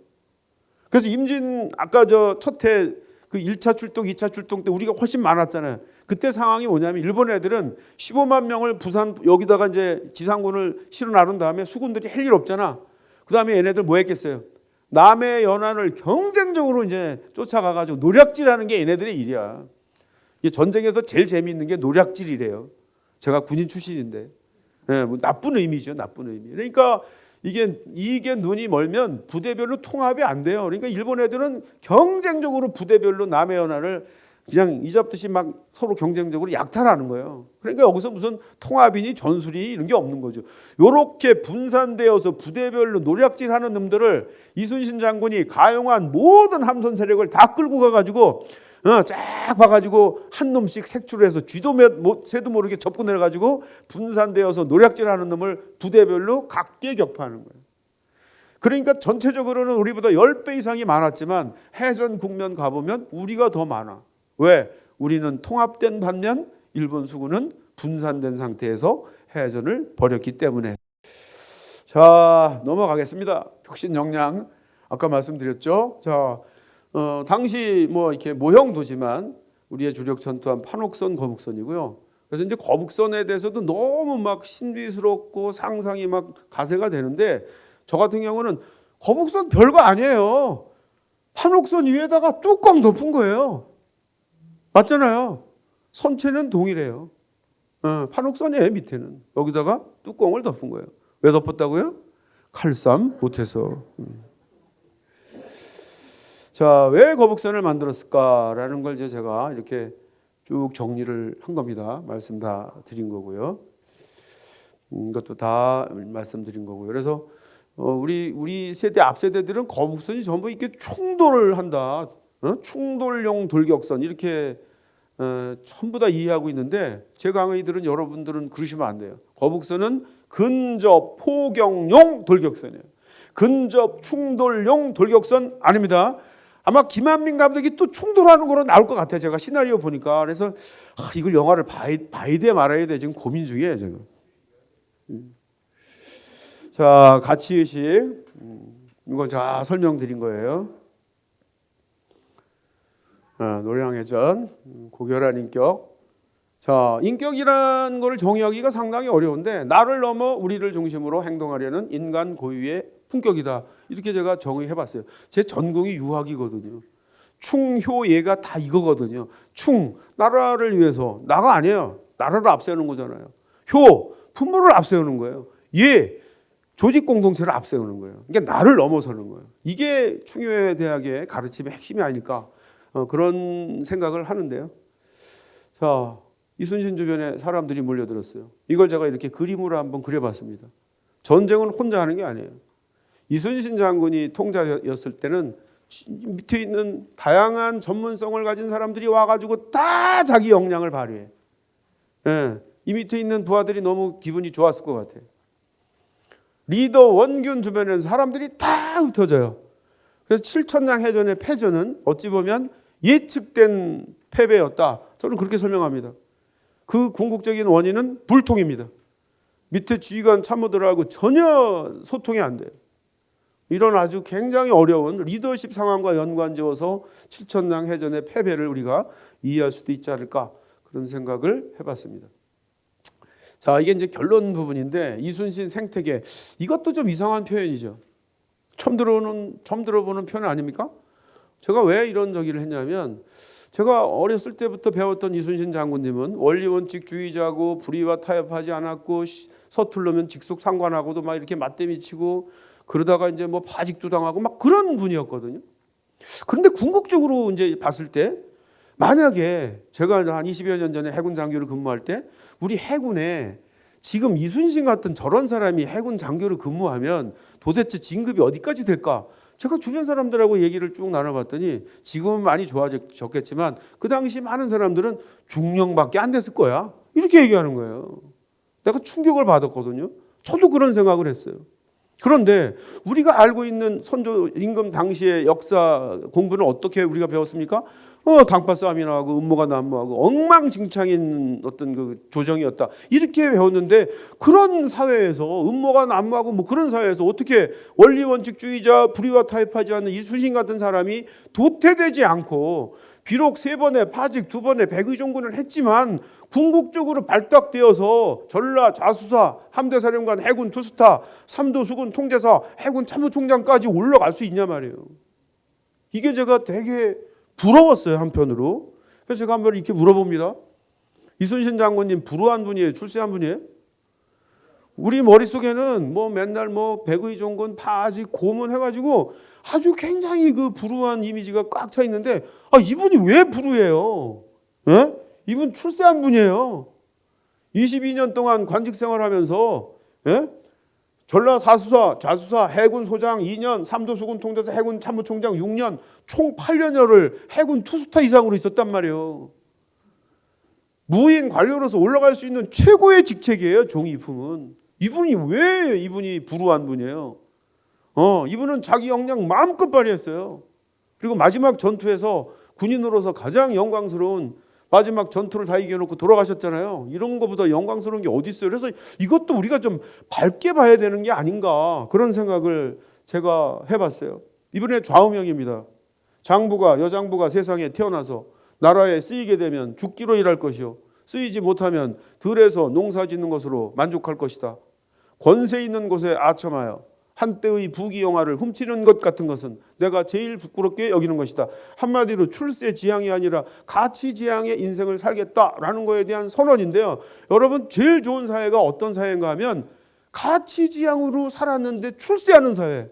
그래서 임진 아까 저 첫해 그 1차 출동, 2차 출동 때 우리가 훨씬 많았잖아요. 그때 상황이 뭐냐면 일본 애들은 15만 명을 부산 여기다가 이제 지상군을 실어 나른 다음에 수군들이 할 일 없잖아. 그다음에 얘네들 뭐 했겠어요? 남해 연안을 경쟁적으로 이제 쫓아가가지고 노략질하는 게 얘네들의 일이야. 이 전쟁에서 제일 재미있는 게 노략질이래요. 제가 군인 출신인데, 네, 뭐 나쁜 의미죠, 나쁜 의미. 그러니까 이게 눈이 멀면 부대별로 통합이 안 돼요. 그러니까 일본 애들은 경쟁적으로 부대별로 남해 연안을 그냥 이잡듯이 막 서로 경쟁적으로 약탈하는 거예요. 그러니까 여기서 무슨 통합이니 전술이 이런 게 없는 거죠. 이렇게 분산되어서 부대별로 노략질하는 놈들을 이순신 장군이 가용한 모든 함선 세력을 다 끌고 가가지고 쫙 봐가지고 한 놈씩 색출을 해서 쥐도 새도 모르게 접근해가지고 분산되어서 노략질하는 놈을 부대별로 각계 격파하는 거예요. 그러니까 전체적으로는 우리보다 10배 이상이 많았지만 해전 국면 가보면 우리가 더 많아. 왜? 우리는 통합된 반면 일본 수군은 분산된 상태에서 해전을 벌였기 때문에. 자, 넘어가겠습니다. 혁신 역량 아까 말씀드렸죠. 자, 당시 뭐 이렇게 모형도지만 우리의 주력 전투함 판옥선, 거북선이고요. 그래서 이제 거북선에 대해서도 너무 막 신비스럽고 상상이 막 가세가 되는데 저 같은 경우는 거북선 별거 아니에요. 판옥선 위에다가 뚜껑 덮은 거예요. 맞잖아요. 선체는 동일해요. 판옥선이에요. 밑에는. 여기다가 뚜껑을 덮은 거예요. 왜 덮었다고요? 칼싸움 못해서. 자, 왜 거북선을 만들었을까라는 걸 이제 제가 이렇게 쭉 정리를 한 겁니다. 말씀 다 드린 거고요. 이것도 다 말씀드린 거고요. 그래서 우리 세대 앞 세대들은 거북선이 전부 이렇게 충돌을 한다. 충돌용 돌격선 이렇게 전부 다 이해하고 있는데 제 강의들은 여러분들은 그러시면 안 돼요. 거북선은 근접 포경용 돌격선이에요. 근접 충돌용 돌격선 아닙니다. 아마 김한민 감독이 또 충돌하는 거로 나올 것 같아요. 제가 시나리오 보니까. 그래서 이걸 영화를 봐야 돼 말아야 돼 지금 고민 중이에요. 제가. 자, 가치의식 이거 다 설명드린 거예요. 노량해전, 고결한 인격. 자, 인격이라는 걸 정의하기가 상당히 어려운데 나를 넘어 우리를 중심으로 행동하려는 인간 고유의 품격이다. 이렇게 제가 정의해봤어요. 제 전공이 유학이거든요. 충효예가 다 이거거든요. 충, 나라를 위해서. 나가 아니에요. 나라를 앞세우는 거잖아요. 효, 부모를 앞세우는 거예요. 예, 조직 공동체를 앞세우는 거예요. 그러니까 나를 넘어서는 거예요. 이게 충효예 대학의 가르침의 핵심이 아닐까. 그런 생각을 하는데요. 자, 이순신 주변에 사람들이 몰려들었어요. 이걸 제가 이렇게 그림으로 한번 그려봤습니다. 전쟁은 혼자 하는 게 아니에요. 이순신 장군이 통자였을 때는 밑에 있는 다양한 전문성을 가진 사람들이 와가지고 다 자기 역량을 발휘해. 예, 이 밑에 있는 부하들이 너무 기분이 좋았을 것 같아요. 리더 원균 주변에는 사람들이 다 흩어져요. 그래서 7천량 해전의 패전은 어찌 보면 예측된 패배였다. 저는 그렇게 설명합니다. 그 궁극적인 원인은 불통입니다. 밑에 지휘관 참모들하고 전혀 소통이 안 돼요. 이런 아주 굉장히 어려운 리더십 상황과 연관지어서 7천량 해전의 패배를 우리가 이해할 수도 있지 않을까 그런 생각을 해봤습니다. 자, 이게 이제 결론 부분인데 이순신 생태계 이것도 좀 이상한 표현이죠. 처음 들어보는 표현 아닙니까? 제가 왜 이런 저기를 했냐면 제가 어렸을 때부터 배웠던 이순신 장군님은 원리원칙주의자고 불의와 타협하지 않았고 서툴르면 직속 상관하고도 막 이렇게 맞대미 치고 그러다가 이제 뭐 파직도 당하고 막 그런 분이었거든요. 그런데 궁극적으로 이제 봤을 때 만약에 제가 한 20여 년 전에 해군 장교를 근무할 때 우리 해군에 지금 이순신 같은 저런 사람이 해군 장교를 근무하면 도대체 진급이 어디까지 될까? 제가 주변 사람들하고 얘기를 쭉 나눠봤더니 지금은 많이 좋아졌겠지만 그 당시 많은 사람들은 중령밖에 안 됐을 거야. 이렇게 얘기하는 거예요. 내가 충격을 받았거든요. 저도 그런 생각을 했어요. 그런데 우리가 알고 있는 선조 임금 당시의 역사 공부는 어떻게 우리가 배웠습니까? 당파 싸움이 나고 음모가 난무하고 엉망진창인 어떤 그 조정이었다. 이렇게 배웠는데 그런 사회에서 음모가 난무하고 뭐 그런 사회에서 어떻게 원리원칙주의자 불의와 타협하지 않는 이순신 같은 사람이 도태되지 않고 비록 3번의 파직 2번의 백의종군을 했지만 궁극적으로 발탁되어서 전라 자수사 함대사령관 해군 투스타 3도 수군 통제사 해군 참모총장까지 올라갈 수 있냐 말이에요. 이게 제가 되게 부러웠어요, 한편으로. 그래서 제가 한번 이렇게 물어봅니다. 이순신 장군님 불우한 분이에요? 출세한 분이에요? 우리 머릿속에는 뭐 맨날 뭐 백의종군 파직 고문 해가지고 아주 굉장히 그 불우한 이미지가 꽉 차 있는데 이분이 왜 불우해요? 예? 이분 출세한 분이에요. 22년 동안 관직 생활하면서 예? 전라 사수사, 자수사, 해군 소장 2년, 3도 수군 통제사, 해군 참모총장 6년, 총 8년여를 해군 투스타 이상으로 있었단 말이에요. 무인 관료로서 올라갈 수 있는 최고의 직책이에요, 종이품은. 이분이 불우한 분이에요. 이분은 자기 역량 마음껏 발휘했어요. 그리고 마지막 전투에서 군인으로서 가장 영광스러운 마지막 전투를 다 이겨놓고 돌아가셨잖아요. 이런 것보다 영광스러운 게 어디 있어요? 그래서 이것도 우리가 좀 밝게 봐야 되는 게 아닌가 그런 생각을 제가 해봤어요. 이번에 좌우명입니다. 장부가 여장부가 세상에 태어나서 나라에 쓰이게 되면 죽기로 일할 것이요 쓰이지 못하면 들에서 농사 짓는 것으로 만족할 것이다. 권세 있는 곳에 아첨하여 한때의 부귀영화를 훔치는 것 같은 것은 내가 제일 부끄럽게 여기는 것이다. 한마디로 출세지향이 아니라 가치지향의 인생을 살겠다라는 거에 대한 선언인데요. 여러분 제일 좋은 사회가 어떤 사회인가 하면 가치지향으로 살았는데 출세하는 사회.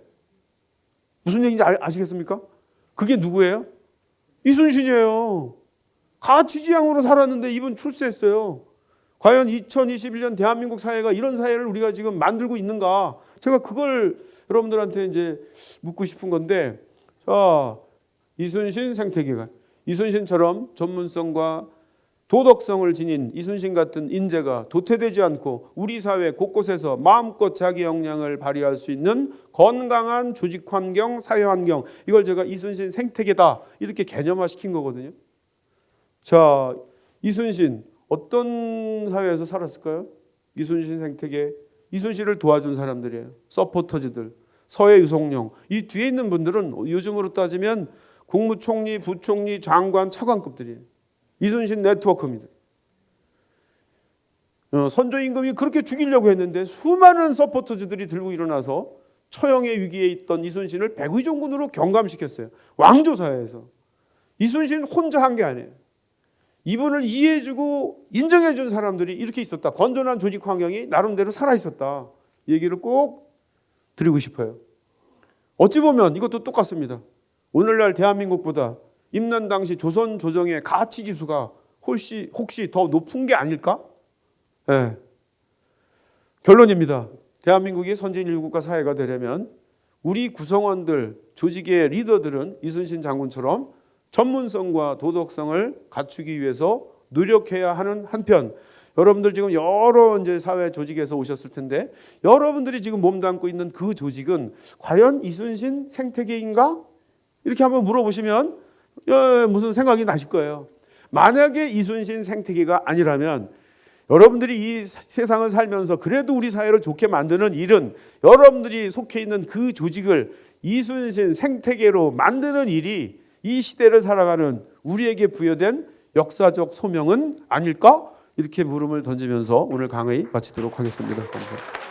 무슨 얘기인지 아시겠습니까? 그게 누구예요? 이순신이에요. 가치지향으로 살았는데 이분 출세했어요. 과연 2021년 대한민국 사회가 이런 사회를 우리가 지금 만들고 있는가? 제가 그걸 여러분들한테 이제 묻고 싶은 건데, 자, 이순신 생태계가 이순신처럼 전문성과 도덕성을 지닌 이순신 같은 인재가 도태되지 않고 우리 사회 곳곳에서 마음껏 자기 역량을 발휘할 수 있는 건강한 조직 환경, 사회 환경, 이걸 제가 이순신 생태계다 이렇게 개념화 시킨 거거든요. 자, 이순신 어떤 사회에서 살았을까요? 이순신 생태계, 이순신을 도와준 사람들이에요. 서포터즈들, 서해 유성룡. 이 뒤에 있는 분들은 요즘으로 따지면 국무총리, 부총리, 장관, 차관급들이에요. 이순신 네트워크입니다. 선조 임금이 그렇게 죽이려고 했는데 수많은 서포터즈들이 들고 일어나서 처형의 위기에 있던 이순신을 백의종군으로 경감시켰어요. 왕조사회에서. 이순신 혼자 한 게 아니에요. 이분을 이해해주고 인정해준 사람들이 이렇게 있었다. 건전한 조직 환경이 나름대로 살아있었다. 얘기를 꼭 드리고 싶어요. 어찌 보면 이것도 똑같습니다. 오늘날 대한민국보다 임난 당시 조선 조정의 가치 지수가 혹시 더 높은 게 아닐까? 네. 결론입니다. 대한민국이 선진일국가 사회가 되려면 우리 구성원들, 조직의 리더들은 이순신 장군처럼 전문성과 도덕성을 갖추기 위해서 노력해야 하는 한편, 여러분들 지금 여러 이제 사회 조직에서 오셨을 텐데 여러분들이 지금 몸담고 있는 그 조직은 과연 이순신 생태계인가? 이렇게 한번 물어보시면 무슨 생각이 나실 거예요. 만약에 이순신 생태계가 아니라면 여러분들이 이 세상을 살면서 그래도 우리 사회를 좋게 만드는 일은 여러분들이 속해 있는 그 조직을 이순신 생태계로 만드는 일이 이 시대를 살아가는 우리에게 부여된 역사적 소명은 아닐까? 이렇게 물음을 던지면서 오늘 강의 마치도록 하겠습니다. 감사합니다.